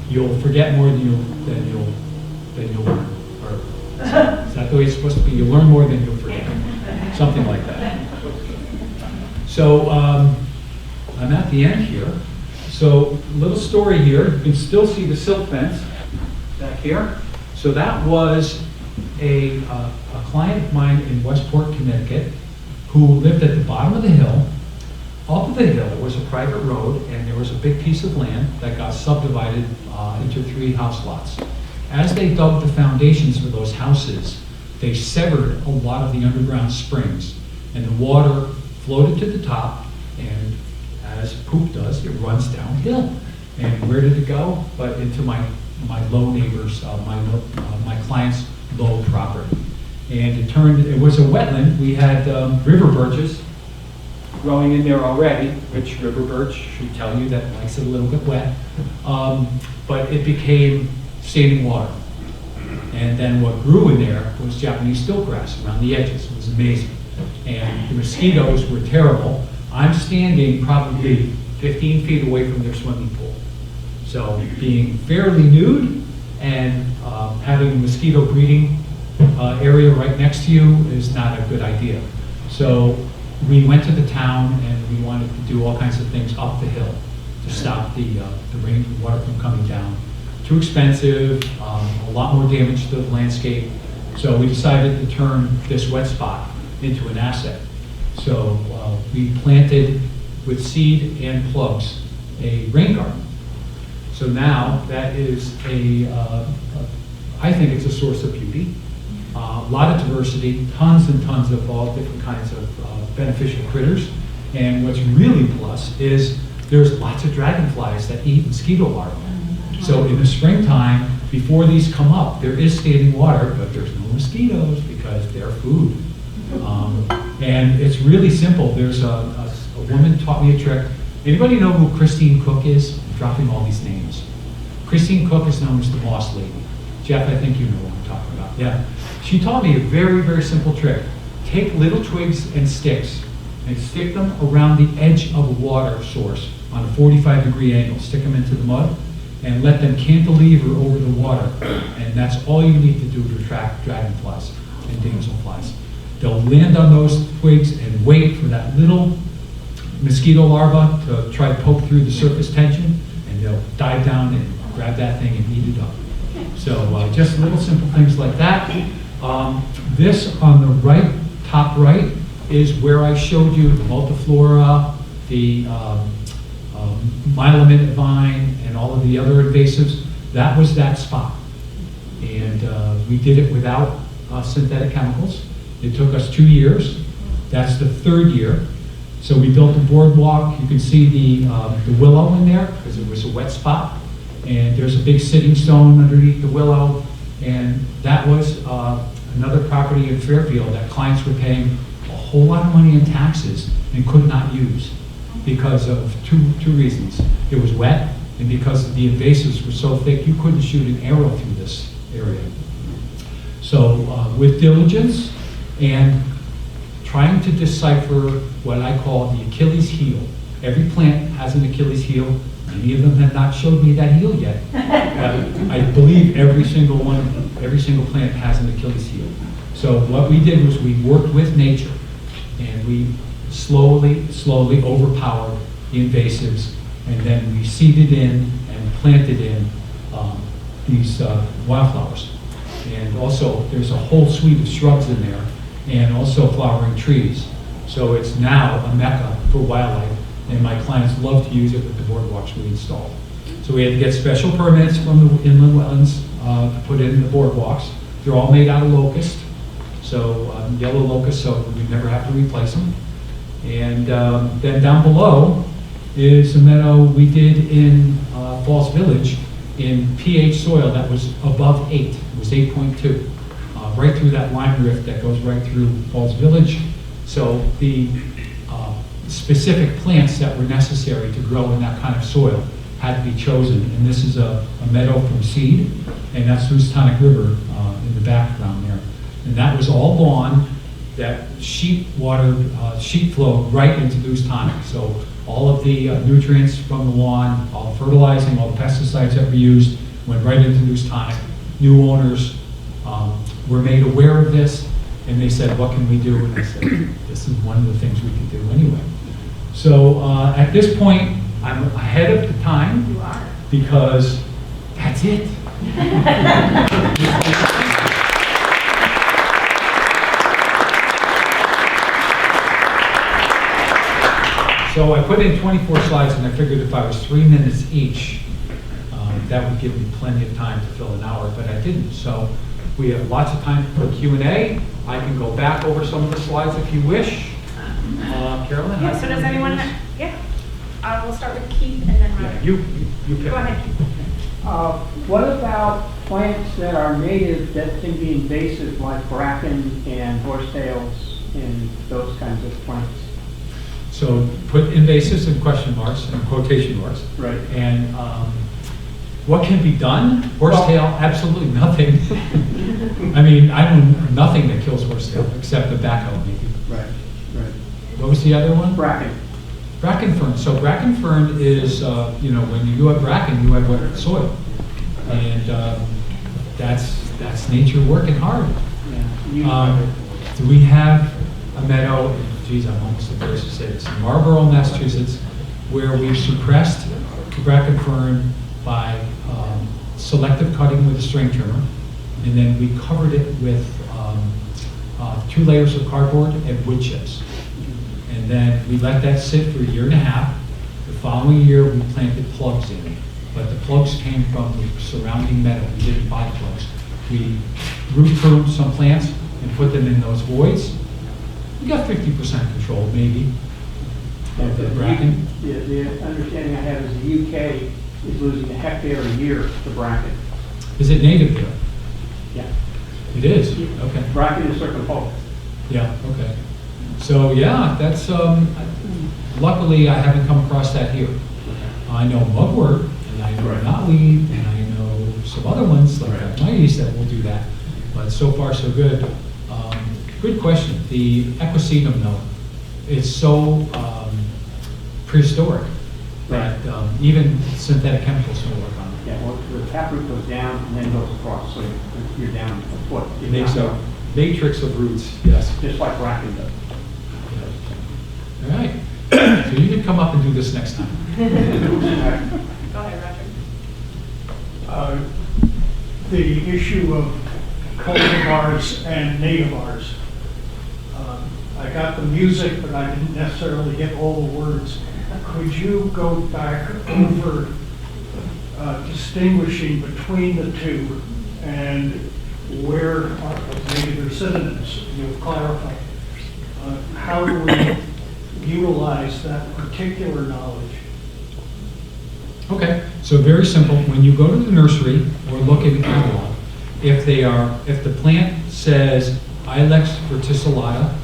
you'll forget more than you'll learn. Or, is that the way it's supposed to be? You learn more than you'll forget. Something like that. So I'm at the end here. So little story here. You can still see the silt fence back here. So that was a client of mine in Westport, Connecticut, who lived at the bottom of the hill. Up the hill was a private road, and there was a big piece of land that got subdivided into 3 house lots. As they dug the foundations for those houses, they severed a lot of the underground springs, and the water floated to the top, and as poop does, it runs downhill. And where did it go? But into my low neighbors, my client's low property. And it was a wetland. We had river birches growing in there already, which river birch should tell you that likes it a little bit wet. But it became standing water. And then what grew in there was Japanese stiltgrass around the edges. It was amazing. And the mosquitoes were terrible. I'm standing probably 15 feet away from their swimming pool. So being fairly nude and having a mosquito breeding area right next to you is not a good idea. So we went to the town, and we wanted to do all kinds of things up the hill to stop the rainwater from coming down. Too expensive, a lot more damage to the landscape. So we decided to turn this wet spot into an asset. So we planted with seed and plugs a rain garden. So now that is I think it's a source of beauty. A lot of diversity, tons and tons of all different kinds of beneficial critters. And what's really plus is there's lots of dragonflies that eat mosquito larvae. So in the springtime, before these come up, there is standing water, but there's no mosquitoes because they're food. And it's really simple. There's a woman taught me a trick. Anybody know who Christine Cook is? I'm dropping all these names. Christine Cook is known as the Moss Lady. Jeff, I think you know what I'm talking about. Yeah. She taught me a very, very simple trick. Take little twigs and sticks and stick them around the edge of a water source on a 45-degree angle. Stick them into the mud and let them cantilever over the water. And that's all you need to do to attract dragonflies and damselflies. They'll land on those twigs and wait for that little mosquito larva to try to poke through the surface tension, and they'll dive down and grab that thing and eat it up. So just little simple things like that. This on the right, top right, is where I showed you the multiflora, the myelomid vine, and all of the other invasives. That was that spot. And we did it without synthetic chemicals. It took us 2 years. That's the 3rd year. So we built a boardwalk. You can see the willow in there because it was a wet spot. And there's a big sitting stone underneath the willow. And that was another property in Fairfield that clients were paying a whole lot of money in taxes and could not use because of two reasons. It was wet, and because the invasives were so thick, you couldn't shoot an arrow through this area. So with diligence and trying to decipher what I call the Achilles heel. Every plant has an Achilles heel. Many of them have not showed me that heel yet. I believe every single plant has an Achilles heel. So what we did was we worked with nature, and we slowly overpowered the invasives, and then we seeded in and planted in these wildflowers. And also, there's a whole suite of shrubs in there, and also flowering trees. So it's now a mecca for wildlife, and my clients love to use it with the boardwalks we installed. So we had to get special permits from the inland wetlands to put in the boardwalks. They're all made out of locust, so yellow locust, so we never have to replace them. And then down below is a meadow we did in Falls Village in pH soil that was above 8. It was 8.2. Right through that lime rift that goes right through Falls Village. So the specific plants that were necessary to grow in that kind of soil had to be chosen. And this is a meadow from seed, and that's Houstonic River in the background there. And that was all lawn that sheet flowed right into Houstonic. So all of the nutrients from the lawn, all the fertilizing, all the pesticides that were used went right into Houstonic. New owners were made aware of this, and they said, what can we do? And I said, this is one of the things we can do anyway. So at this point, I'm ahead of the time.
You are.
Because that's it. So I put in 24 slides, and I figured if I was 3 minutes each, that would give me plenty of time to fill an hour, but I didn't. So we have lots of time for Q&A. I can go back over some of the slides if you wish. Carolyn?
Yeah, so does anyone yeah. We'll start with Keith and then Ryan.
Yeah, you pick.
Go ahead, Keith.
What about plants that are native that can be invasive, like bracken and horsetails and those kinds of plants?
So put invasives in question marks and quotation marks.
Right.
And what can be done? Horsetail, absolutely nothing. I mean, I know nothing that kills horsetail except the backhoe maybe.
Right, right.
What was the other one?
Bracken.
Bracken fern. So bracken fern is, when you have bracken, you have wet soil. And that's nature working hard. We have a meadow, geez, I'm almost embarrassed to say this, in Marlborough, Massachusetts, where we've suppressed bracken fern by selective cutting with a string trimmer, and then we covered it with 2 layers of cardboard and wood chips. And then we let that sit for a year and a half. The following year, we planted plugs in, but the plugs came from the surrounding meadow. We didn't buy plugs. We root prune some plants and put them in those voids, you got 50% control maybe of the bracken.
The understanding I have is the UK is losing a hectare a year to bracken.
Is it native there?
Yeah.
It is, okay.
Bracken is circumpolar.
Yeah, okay. So, yeah, that's, luckily I haven't come across that here. I know mugwort, and I know knotweed, and I know some other ones like mites that will do that, but so far so good. Good question. The equisetum though, it's so prehistoric that even synthetic chemicals don't work on it.
Yeah, well, the taproot goes down and then goes across, so you're down a foot.
It makes a matrix of roots, yes.
Just like bracken does.
All right, so you can come up and do this next time.
Go ahead, Roger.
The issue of cultivars and nativars. I got the music, but I didn't necessarily get all the words. Could you go back over distinguishing between the two and where maybe they're synonyms, you've clarified. How do we utilize that particular knowledge?
Okay, so very simple. When you go to the nursery or look in the catalog, if the plant says Ilex verticillata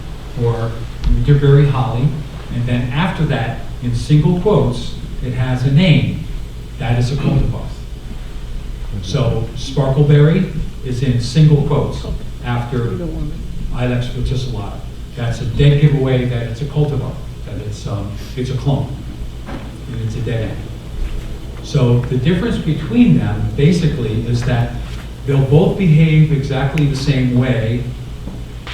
or winterberry holly, and then after that, in single quotes, it has a name, that is a cultivar. So sparkleberry is in single quotes after Ilex verticillata. That's a dead giveaway that it's a cultivar, that it's a clone, and it's a dead end. So the difference between them basically is that they'll both behave exactly the same way.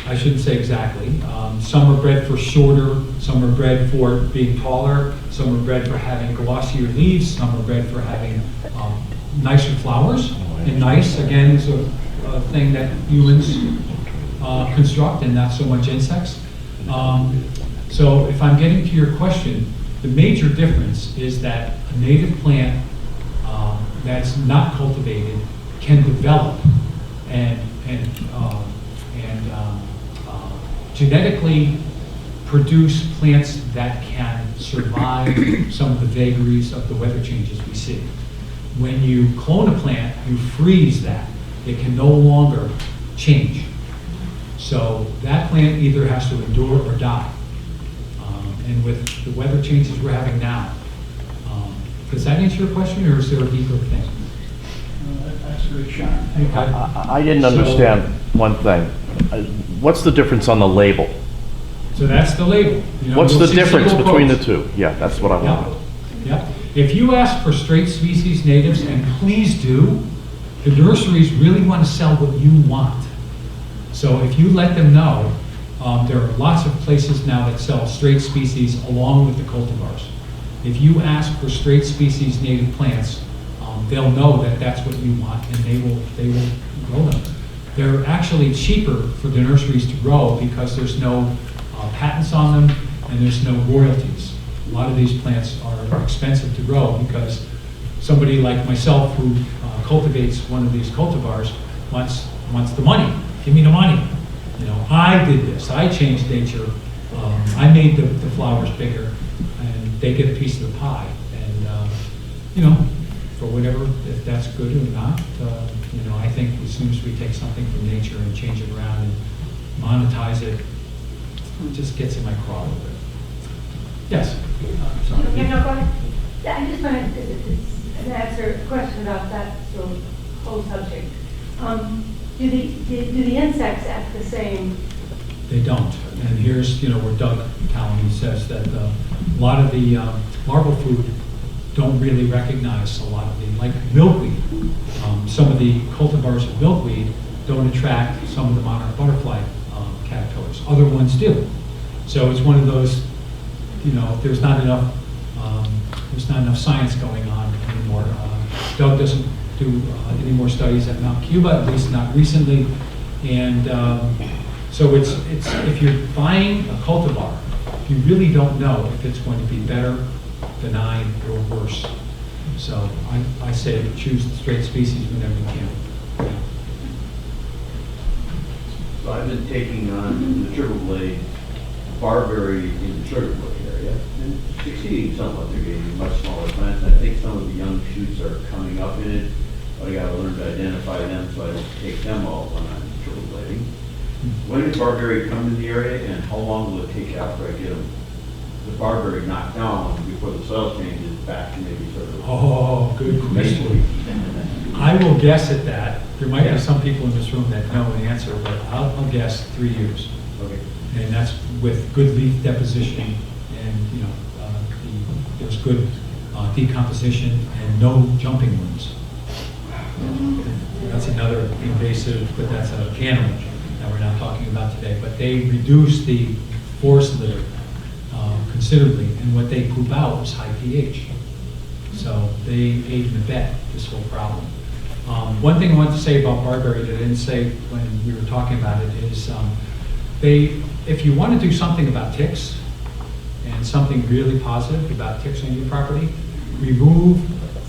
I shouldn't say exactly. Some are bred for shorter, some are bred for being taller, some are bred for having glossier leaves, some are bred for having nicer flowers. And nice, again, is a thing that humans construct and not so much insects. So if I'm getting to your question, the major difference is that a native plant that's not cultivated can develop and genetically produce plants that can survive some of the vagaries of the weather changes we see. When you clone a plant, you freeze that. It can no longer change. So that plant either has to endure or die. And with the weather changes we're having now, does that answer your question, or is there a deeper thing?
That's a good shot.
I didn't understand one thing. What's the difference on the label?
So that's the label. You know,
What's
you'll
the
see
difference
single
between the
quotes.
two? Yeah, that's what I want.
Yep. If you ask for straight species natives, and please do, the nurseries really want to sell what you want. So if you let them know, there are lots of places now that sell straight species along with the cultivars. If you ask for straight species native plants, they'll know that that's what you want, and they will grow them. They're actually cheaper for the nurseries to grow because there's no patents on them and there's no royalties. A lot of these plants are expensive to grow because somebody like myself who cultivates one of these cultivars wants the money. Give me the money. You know, I did this. I changed nature. I made the flowers bigger, and they get a piece of the pie. And you know, for whatever, if that's good or not, you know, I think as soon as we take something from nature and change it around and monetize it, it just gets in my craw a little bit. Yes. Sorry.
Yeah, no, go ahead.
Yeah, I just wanted to answer a question about that whole subject. Do the insects act the same?
They don't. And here's, you know, where Doug Callahan says that a lot of the larval food don't really recognize a lot of the, like milkweed. Some of the cultivars of milkweed don't attract some of the monarch butterfly caterpillars. Other ones do. So it's one of those, you know, there's not enough science going on anymore. Doug doesn't do any more studies at Mount Cuba, at least not recently. And so it's if you're buying a cultivar, you really don't know if it's going to be better, benign, or worse. So I say choose the straight species whenever you can.
So I've been taking on the triple blade barberry in the sugar cane area and succeeding somewhat. They're getting much smaller plants. And I think some of the young shoots are coming up in it. But I gotta learn to identify them so I don't take them all when I'm triple blading. When did barberry come in the area and how long will it take after I get them, the barberry knocked down before the soil changes back to maybe sort of?
Oh, good question. I will guess at that. There might be some people in this room that know the answer, but I'll guess 3 years.
Okay.
And that's with good leaf deposition and, there's good decomposition and no jumping worms. That's another invasive, but that's a animal that we're not talking about today. But they reduce the forest litter considerably, and what they poop out is high pH. So they aid and abet this whole problem. One thing I want to say about barberry that I didn't say when we were talking about it is if you want to do something about ticks and something really positive about ticks on your property, remove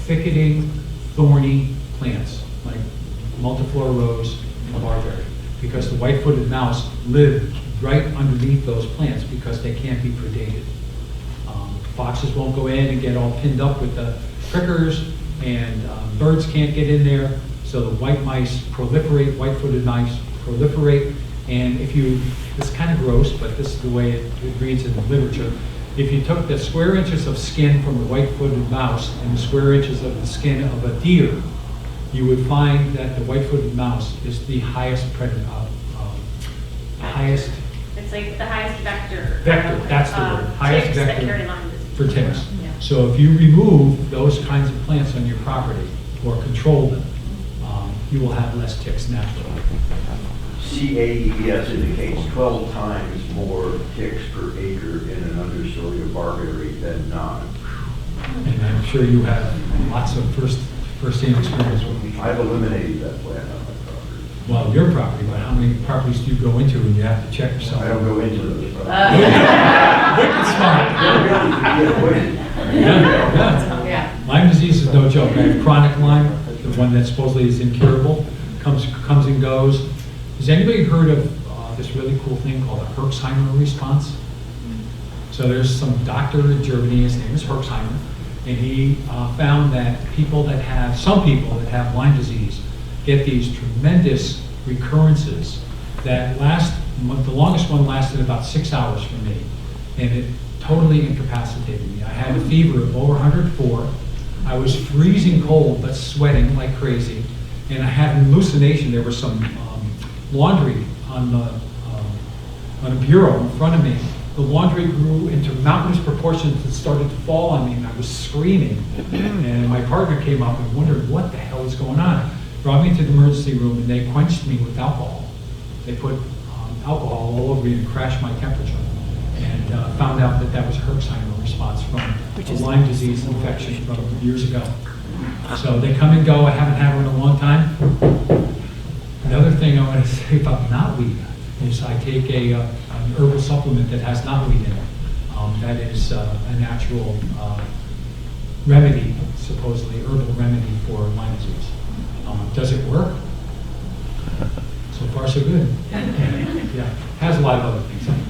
thicketing, thorny plants like multiflora rose and barberry, because the white-footed mouse live right underneath those plants because they can't be predated. Foxes won't go in and get all pinned up with the prickers, and birds can't get in there, so the white mice proliferate, white-footed mice proliferate, and it's kind of gross, but this is the way it reads in the literature. If you took the square inches of skin from the white-footed mouse and the square inches of the skin of a deer, you would find that the white-footed mouse is the highest predator,
It's like the highest vector.
Vector, that's the word. Highest
ticks
vector
that carry Lyme disease.
for ticks.
Yeah.
So if you remove those kinds of plants on your property or control them, you will have less ticks naturally.
CAES indicates 12 times more ticks per acre in an understory of barberry than non.
And I'm sure you have lots of first-hand experience with them.
I've eliminated that plant on my property.
Well, your property, but how many properties do you go into and you have to check yourself?
I don't go into those properties.
Wicked smart. Yeah. Lyme disease is no joke. I have chronic Lyme, the one that supposedly is incurable, comes and goes. Has anybody heard of this really cool thing called a Herxheimer response? So there's some doctor in Germany, his name is Herxheimer, and he found that some people that have Lyme disease get these tremendous recurrences that the longest one lasted about 6 hours for me, and it totally incapacitated me. I had a fever of over 104. I was freezing cold but sweating like crazy, and I had an hallucination. There was some laundry on a bureau in front of me. The laundry grew into mountainous proportions and started to fall on me, and I was screaming. And my partner came up and wondered what the hell was going on. Brought me to the emergency room, and they quenched me with alcohol. They put alcohol all over me and crashed my temperature, and found out that was a Herxheimer response from a Lyme disease infection from years ago. So they come and go. I haven't had one in a long time. Another thing I want to say about knotweed is I take an herbal supplement that has knotweed in it. That is a natural remedy, supposedly herbal remedy for Lyme disease. Does it work? So far, so good. Yeah, has a lot of other things in it.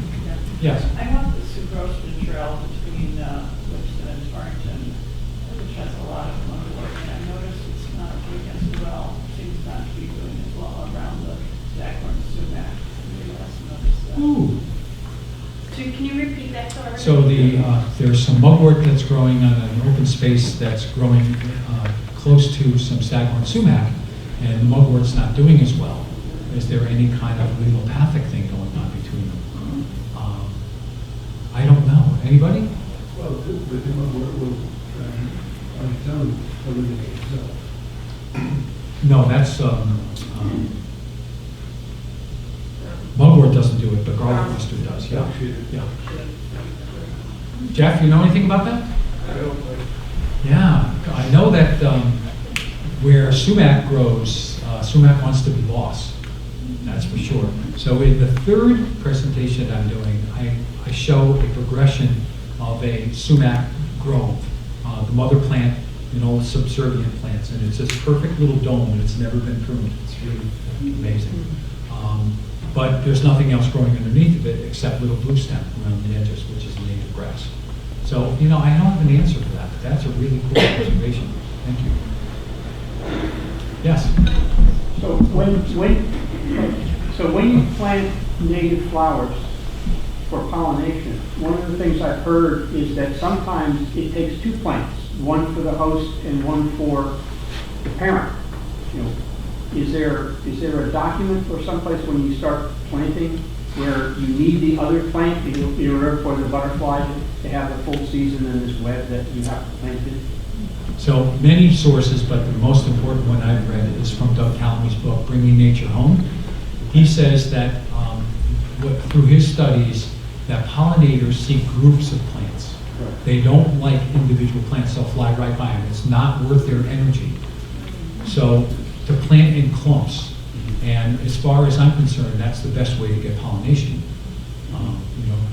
Yes.
I want the sucrose trail between Winston and Torrington, which has a lot of mugwort, and I noticed it's not doing as well, seems not to be doing as well around the Staghorn sumac. Maybe that's noticed that.
Ooh.
So can you repeat that for everybody?
So there's some mugwort that's growing on an open space that's growing close to some Staghorn sumac, and the mugwort's not doing as well. Is there any kind of allelopathic thing going on between them? I don't know. Anybody?
Well, the mugwort will on its own eliminate itself.
No, that's mugwort doesn't do it, but garlic mustard does. Yeah. Yeah. Jeff, you know anything about that?
I don't like.
Yeah, I know that where sumac grows, sumac wants to be boss. That's for sure. So in the third presentation that I'm doing, I show a progression of a sumac grove, the mother plant and all the subservient plants, and it's this perfect little dome, and it's never been pruned. It's really amazing. But but there's nothing else growing underneath of it except little blue stem around the edges, which is a native grass. So, I don't have an answer for that, but that's a really cool observation. Thank you. Yes?
So when you plant native flowers for pollination, one of the things I've heard is that sometimes it takes two plants, one for the host and one for the parent. Is there a document or someplace when you start planting where you need the other plant in order for the butterfly to have the full season in this web that you have to plant in?
So many sources, but the most important one I've read is from Doug Talmey's book, Bringing Nature Home. He says that through his studies, that pollinators seek groups of plants. They don't like individual plants, they'll fly right by them. It's not worth their energy. So to plant in clumps, and as far as I'm concerned, that's the best way to get pollination.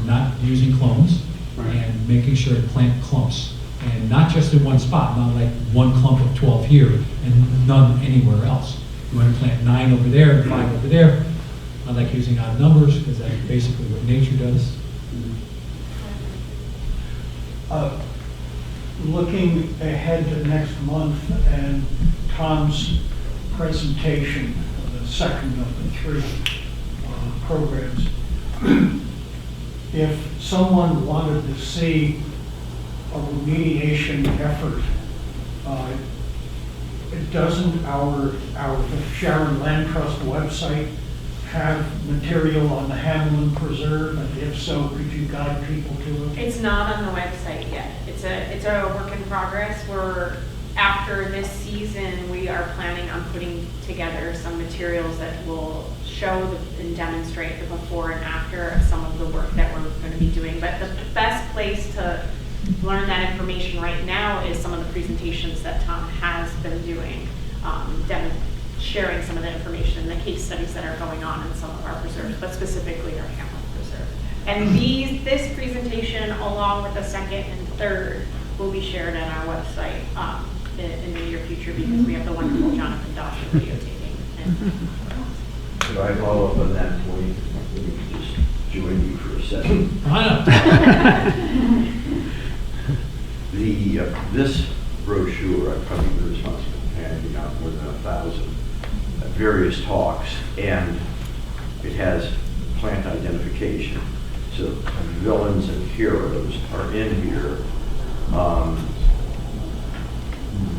Not using clones, and making sure to plant clumps. And not just in one spot, not like one clump of 12 here and none anywhere else. You want to plant 9 over there and 5 over there. I like using odd numbers because that's basically what nature does.
Looking ahead to next month and Tom's presentation, the second of the 3 programs, if someone wanted to see a remediation effort, doesn't our Sharon Land Trust website have material on the Hamlin Preserve? And if so, could you guide people to it?
It's not on the website yet. It's a work in progress. After this season, we are planning on putting together some materials that will show and demonstrate the before and after of some of the work that we're going to be doing. But the best place to learn that information right now is some of the presentations that Tom has been doing, sharing some of the information, the case studies that are going on in some of our preserves, but specifically our Hamlin Preserve. And this presentation, along with the second and third, will be shared on our website in the near future because we have the wonderful Jonathan Dawson videotaping.
Could I follow up on that point? Let me just join you for a second. This brochure, I've probably been responsible for handing out more than 1,000 at various talks, and it has plant identification. So villains and heroes are in here.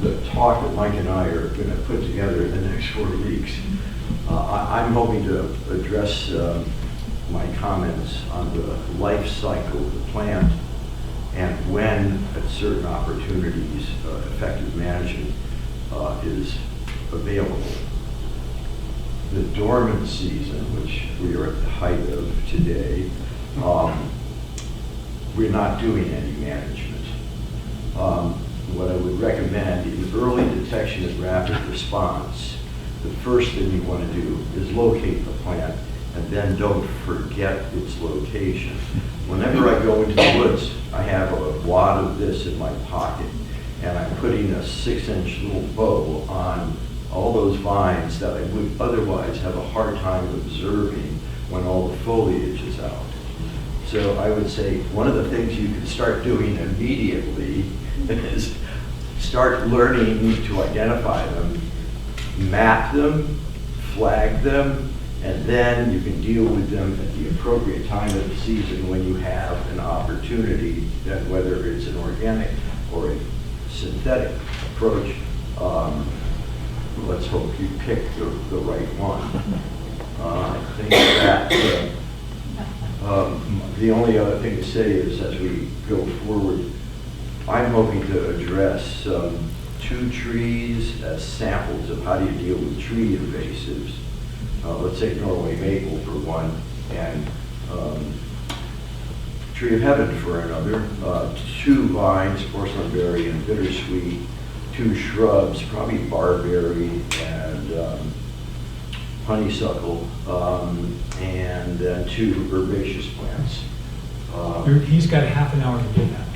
The talk that Mike and I are going to put together in the next 4 weeks, I'm hoping to address my comments on the life cycle of the plant and when, at certain opportunities, effective management is available. The dormant season, which we are at the height of today, we're not doing any management. What I would recommend in early detection and rapid response, the first thing you want to do is locate the plant, and then don't forget its location. Whenever I go into the woods, I have a wad of this in my pocket, and I'm putting a 6-inch little bow on all those vines that I would otherwise have a hard time observing when all the foliage is out. So I would say one of the things you can start doing immediately is start learning to identify them, map them, flag them, and then you can deal with them at the appropriate time of the season when you have an opportunity, and whether it's an organic or a synthetic approach. Let's hope you pick the right one. I think that the only other thing to say is, as we go forward, I'm hoping to address 2 trees as samples of how do you deal with tree invasives. Let's say Norway maple for one, and tree of heaven for another. 2 vines, porcelainberry and bittersweet. 2 shrubs, probably barberry and honeysuckle, and then 2 herbaceous plants.
He's got half an hour to do that.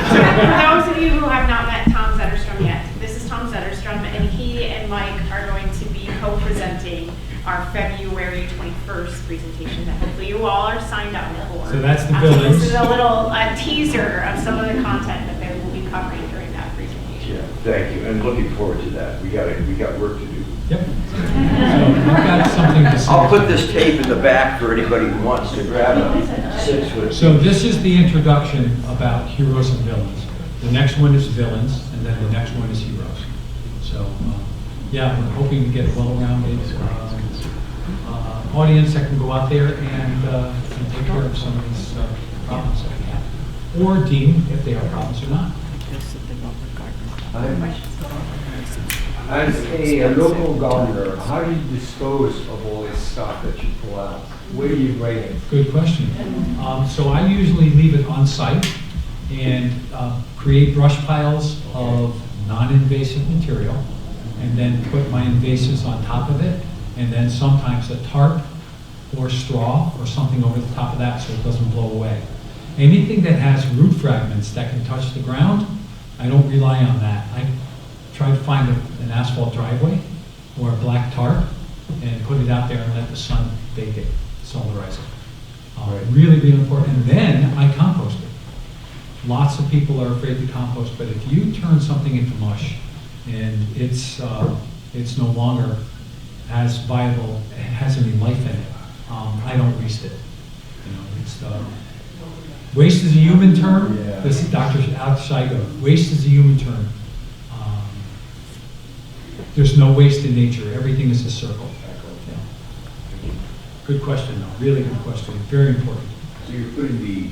So for those of you who have not met Tom Zetterstrom yet, this is Tom Zetterstrom, and he and Mike are going to be co-presenting our February 21st presentation that hopefully you all are signed up for.
So that's the
So
buildings.
this is a little teaser of some of the content that they will be covering during that presentation.
Yeah, thank you, and looking forward to that. We got work to do.
Yep. So I've got something to say.
I'll put this tape in the back for anybody who wants to grab it. 6 foot.
So this is the introduction about heroes and villains. The next one is villains, and then the next one is heroes. So, yeah, we're hoping to get a well-rounded audience that can go out there and take care of some of these problems that we have. Or deem if they are problems or not.
As a local gardener, how do you dispose of all this stuff that you pull out? Where do you bring it?
Good question. So I usually leave it on site and create brush piles of non-invasive material, and then put my invasives on top of it, and then sometimes a tarp or straw or something over the top of that so it doesn't blow away. Anything that has root fragments that can touch the ground, I don't rely on that. I try to find an asphalt driveway or a black tarp and put it out there and let the sun bake it, solarize it. Really, really important. And then I compost it. Lots of people are afraid to compost, but if you turn something into mush and it's no longer as viable, it has any life in it, I don't waste it. You know, it's waste is a human term.
Yeah.
This is Dr. Alex Scheigo. Waste is a human term. There's no waste in nature. Everything is a circle. Yeah. Good question, though. Really good question. Very important.
So you're putting the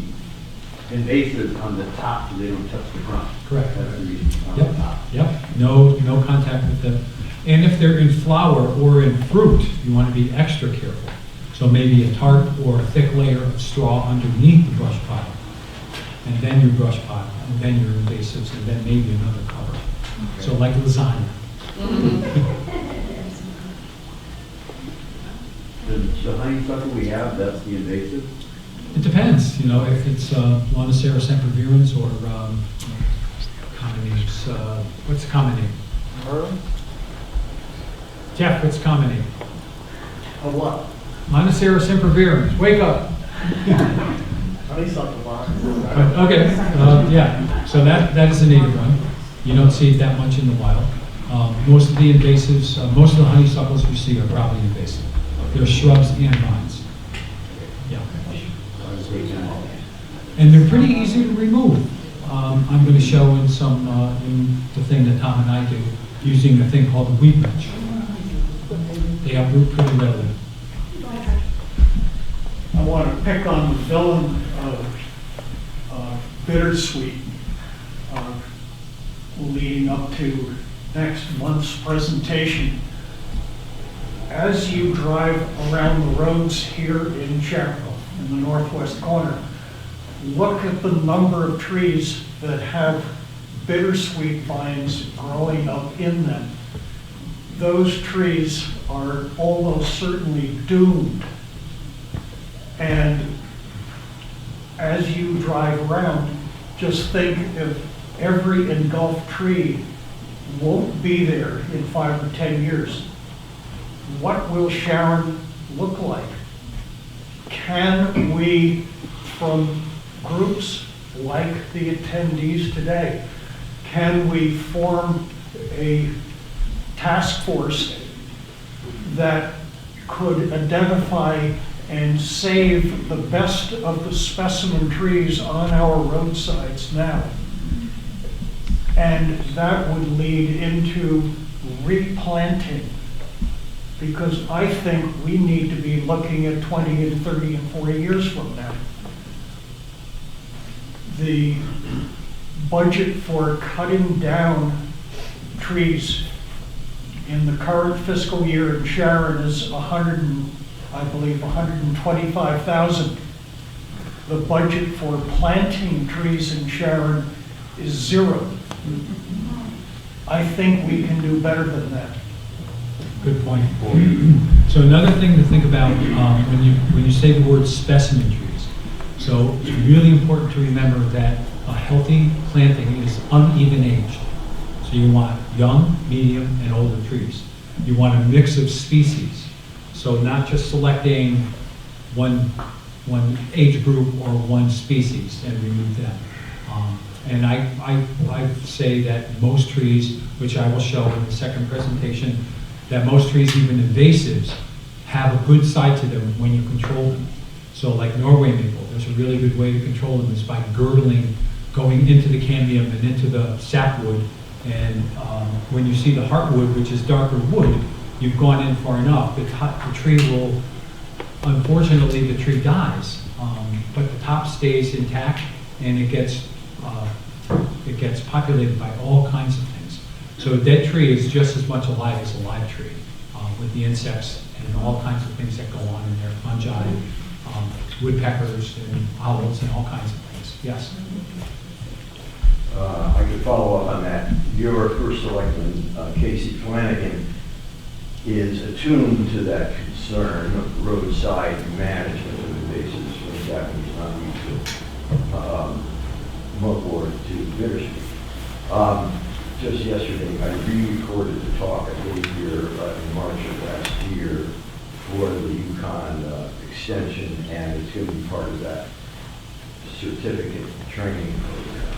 invasives on the top so they don't touch the ground?
Correct.
That's the reason, on
Yep.
the top.
Yep. No contact with them. And if they're in flower or in fruit, you want to be extra careful. So maybe a tarp or a thick layer of straw underneath the brush pile, and then your brush pile, and then your invasives, and then maybe another cover. So like lasagna.
The honeysuckle we have, that's the invasive?
It depends, you know, if it's Lonicera sempervirens or common names. What's the common name? Jeff, what's the common name?
Of what?
Lonicera sempervirens. Wake up.
Honeysuckle box.
Okay, yeah. So that is a native one. You don't see it that much in the wild. Most of the invasives, most of the honeysuckles you see are probably invasive. They're shrubs and vines. Yeah. And they're pretty easy to remove. I'm going to show in in the thing that Tom and I do, using a thing called a weed wrench. They uproot pretty readily.
I want to pick on the villain of bittersweet leading up to next month's presentation. As you drive around the roads here in Chapel, in the northwest corner, look at the number of trees that have bittersweet vines growing up in them. Those trees are almost certainly doomed. And as you drive around, just think if every engulfed tree won't be there in 5 or 10 years, what will Sharon look like? Can we, from groups like the attendees today, can we form a task force that could identify and save the best of the specimen trees on our roadsides now? And that would lead into replanting, because I think we need to be looking at 20 and 30 and 40 years from now. The budget for cutting down trees in the current fiscal year in Sharon is $125,000. The budget for planting trees in Sharon is $0. I think we can do better than that.
Good point. So another thing to think about when you say the word specimen trees. So it's really important to remember that a healthy planting is uneven aged. So you want young, medium, and older trees. You want a mix of species. So So not just selecting one age group or one species and remove them. And I say that most trees, which I will show in the second presentation, that most trees, even invasives, have a good side to them when you control them. So like Norway maple, there's a really good way to control them is by girdling, going into the cambium and into the sapwood. And when you see the heartwood, which is darker wood, you've gone in far enough, the tree will, unfortunately, the tree dies, but the top stays intact and it gets populated by all kinds of things. So a dead tree is just as much alive as a live tree, with the insects and all kinds of things that go on in there, fungi, woodpeckers and owls and all kinds of things. Yes?
I could follow up on that. Your first selectman, Casey Flanagan, is attuned to that concern of roadside management of invasives from Japanese knotweed to mugwort to bittersweet. Just yesterday, I re-recorded the talk I gave here in March of last year for the Yukon extension, and it's going to be part of that certificate training program.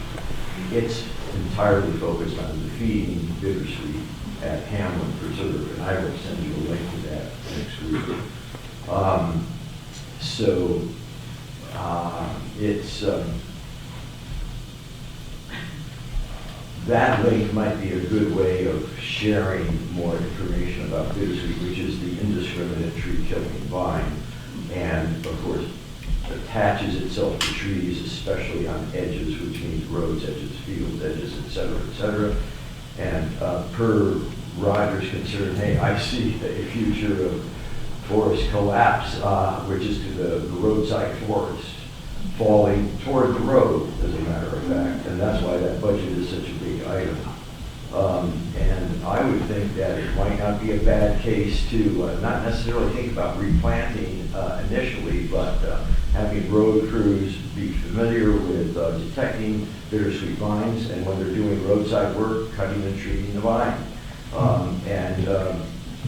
It's entirely focused on defeating bittersweet at Hamlin Preserve, and I will send you a link to that next week. It's that link might be a good way of sharing more information about bittersweet, which is the indiscriminate tree-killing vine, and of course attaches itself to trees, especially on edges, which means roads edges, field edges, et cetera, and per Roger's concern, hey, I see a future of forest collapse, which is to the roadside forest falling toward the road, as a matter of fact, and that's why that budget is such a big item. And I would think that it might not be a bad case to not necessarily think about replanting initially, but having road crews be familiar with detecting bittersweet vines, and when they're doing roadside work, cutting and treating the vine.
From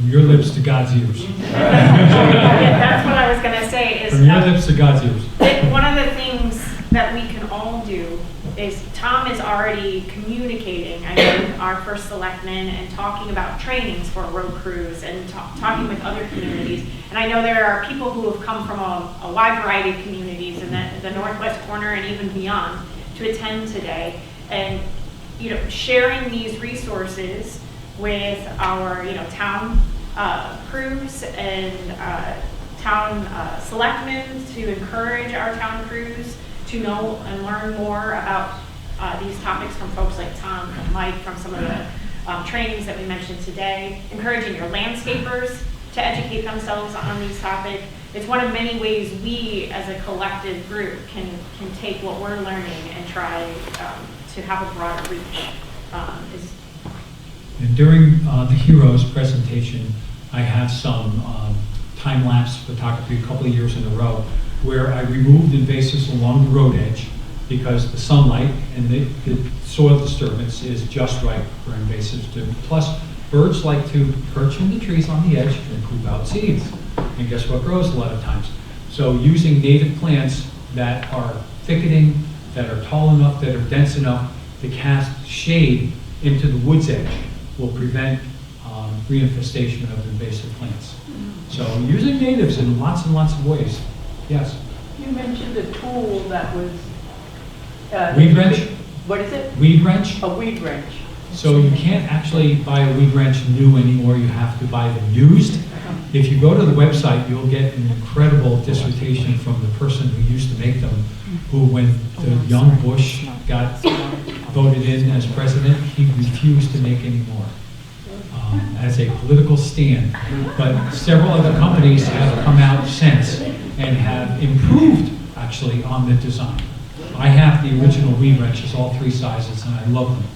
your lips to God's ears.
Yeah, that's what I was going to say. Is
From your lips to God's ears.
one of the things that we can all do is Tom is already communicating, I know, our first selectman and talking about trainings for road crews and talking with other communities. And I know there are people who have come from a wide variety of communities in the northwest corner and even beyond to attend today. And, sharing these resources with our, town crews and town selectmen to encourage our town crews to know and learn more about these topics from folks like Tom and Mike from some of the trainings that we mentioned today, encouraging your landscapers to educate themselves on these topics. It's one of many ways we as a collective group can take what we're learning and try to have a broader reach.
And during the Heroes presentation, I have some time-lapse photography a couple of years in a row where I removed invasives along the road edge because the sunlight and the soil disturbance is just right for invasives to. Plus, birds like to perch in the trees on the edge and poop out seeds. And guess what grows a lot of times? So using native plants that are thicketing, that are tall enough, that are dense enough to cast shade into the wood's edge will prevent reinfestation of invasive plants. So using natives in lots and lots of ways. Yes?
You mentioned a tool that was...
Weed wrench?
What is it?
Weed wrench?
A weed wrench.
So you can't actually buy a weed wrench new anymore, you have to buy them used. If you go to the website, you'll get an incredible dissertation from the person who used to make them, who when the young Bush got voted in as president, he refused to make any more as a political stand. But several other companies have come out since and have improved actually on the design. I have the original weed wrenches, all three sizes, and I love them.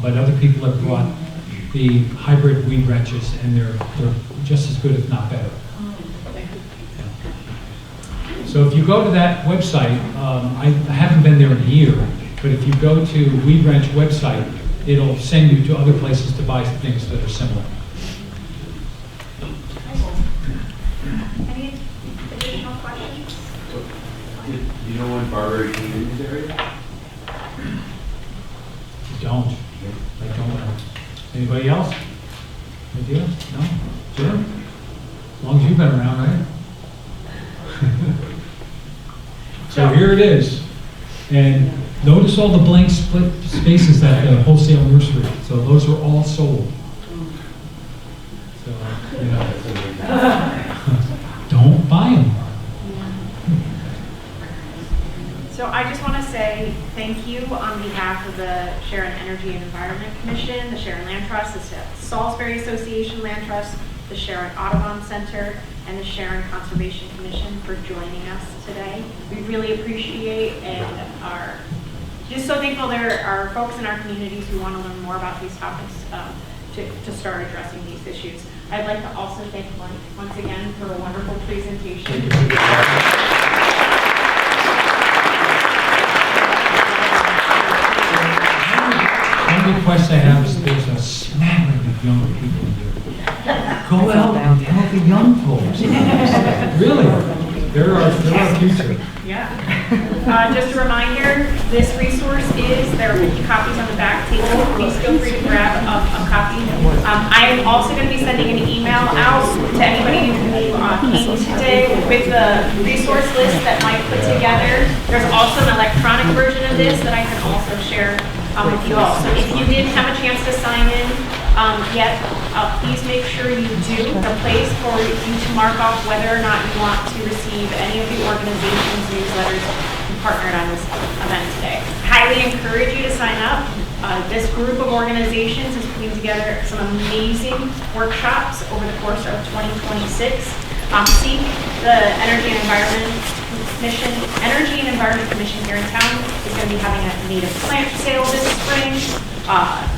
But other people have brought the hybrid weed wrenches, and they're just as good, if not better. So if you go to that website, I haven't been there in a year, but if you go to Weed Wrench website, it'll send you to other places to buy things that are similar.
around Barbary Communities area?
Don't. I don't. Anybody else? Idea? No? Jim? As long as you've been around, right? So here it is. And notice all the blank split spaces at the wholesale nursery. So those are all sold. So, you know, don't buy them.
So I just want to say thank you on behalf of the Sharon Energy and Environment Commission, the Sharon Land Trust, the Salisbury Association Land Trust, the Sharon Audubon Center, and the Sharon Conservation Commission for joining us today. We really appreciate and are just so thankful there are folks in our communities who want to learn more about these topics to start addressing these issues. I'd like to also thank Mike once again for a wonderful presentation.
One request I have is there's a smattering of young people here. Go out and tell the young folks. Really, they're our future.
Yeah. Just a reminder, this resource there are 50 copies on the back table. Please feel free to grab a copy. I am also going to be sending an email out to anybody who came today with the resource list that Mike put together. There's also an electronic version of this that I can also share with you all. So if you didn't have a chance to sign in yet, please make sure you do. The place for you to mark off whether or not you want to receive any of the organization's newsletters who partnered on this event today. Highly encourage you to sign up. This group of organizations is putting together some amazing workshops over the course of 2026. SEEK, the Energy and Environment Commission here in town, is going to be having a native plant sale this spring.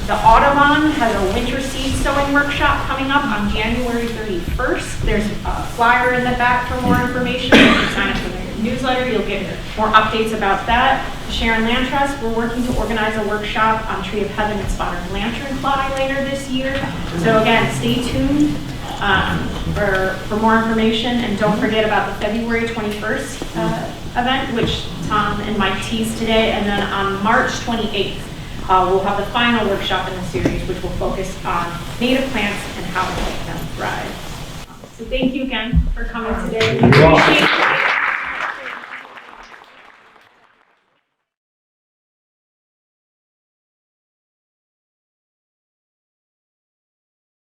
The Audubon has a winter seed sowing workshop coming up on January 31st. There's a flyer in the back for more information. If you sign up for the newsletter, you'll get more updates about that. The Sharon Land Trust, we're working to organize a workshop on Tree of Heaven and Spotted Lanternfly later this year. So again, stay tuned for more information, and don't forget about the February 21st event, which Tom and Mike teased today, and then on March 28th, we'll have the final workshop in the series, which will focus on native plants and how to help them thrive. So thank you again for coming today. We appreciate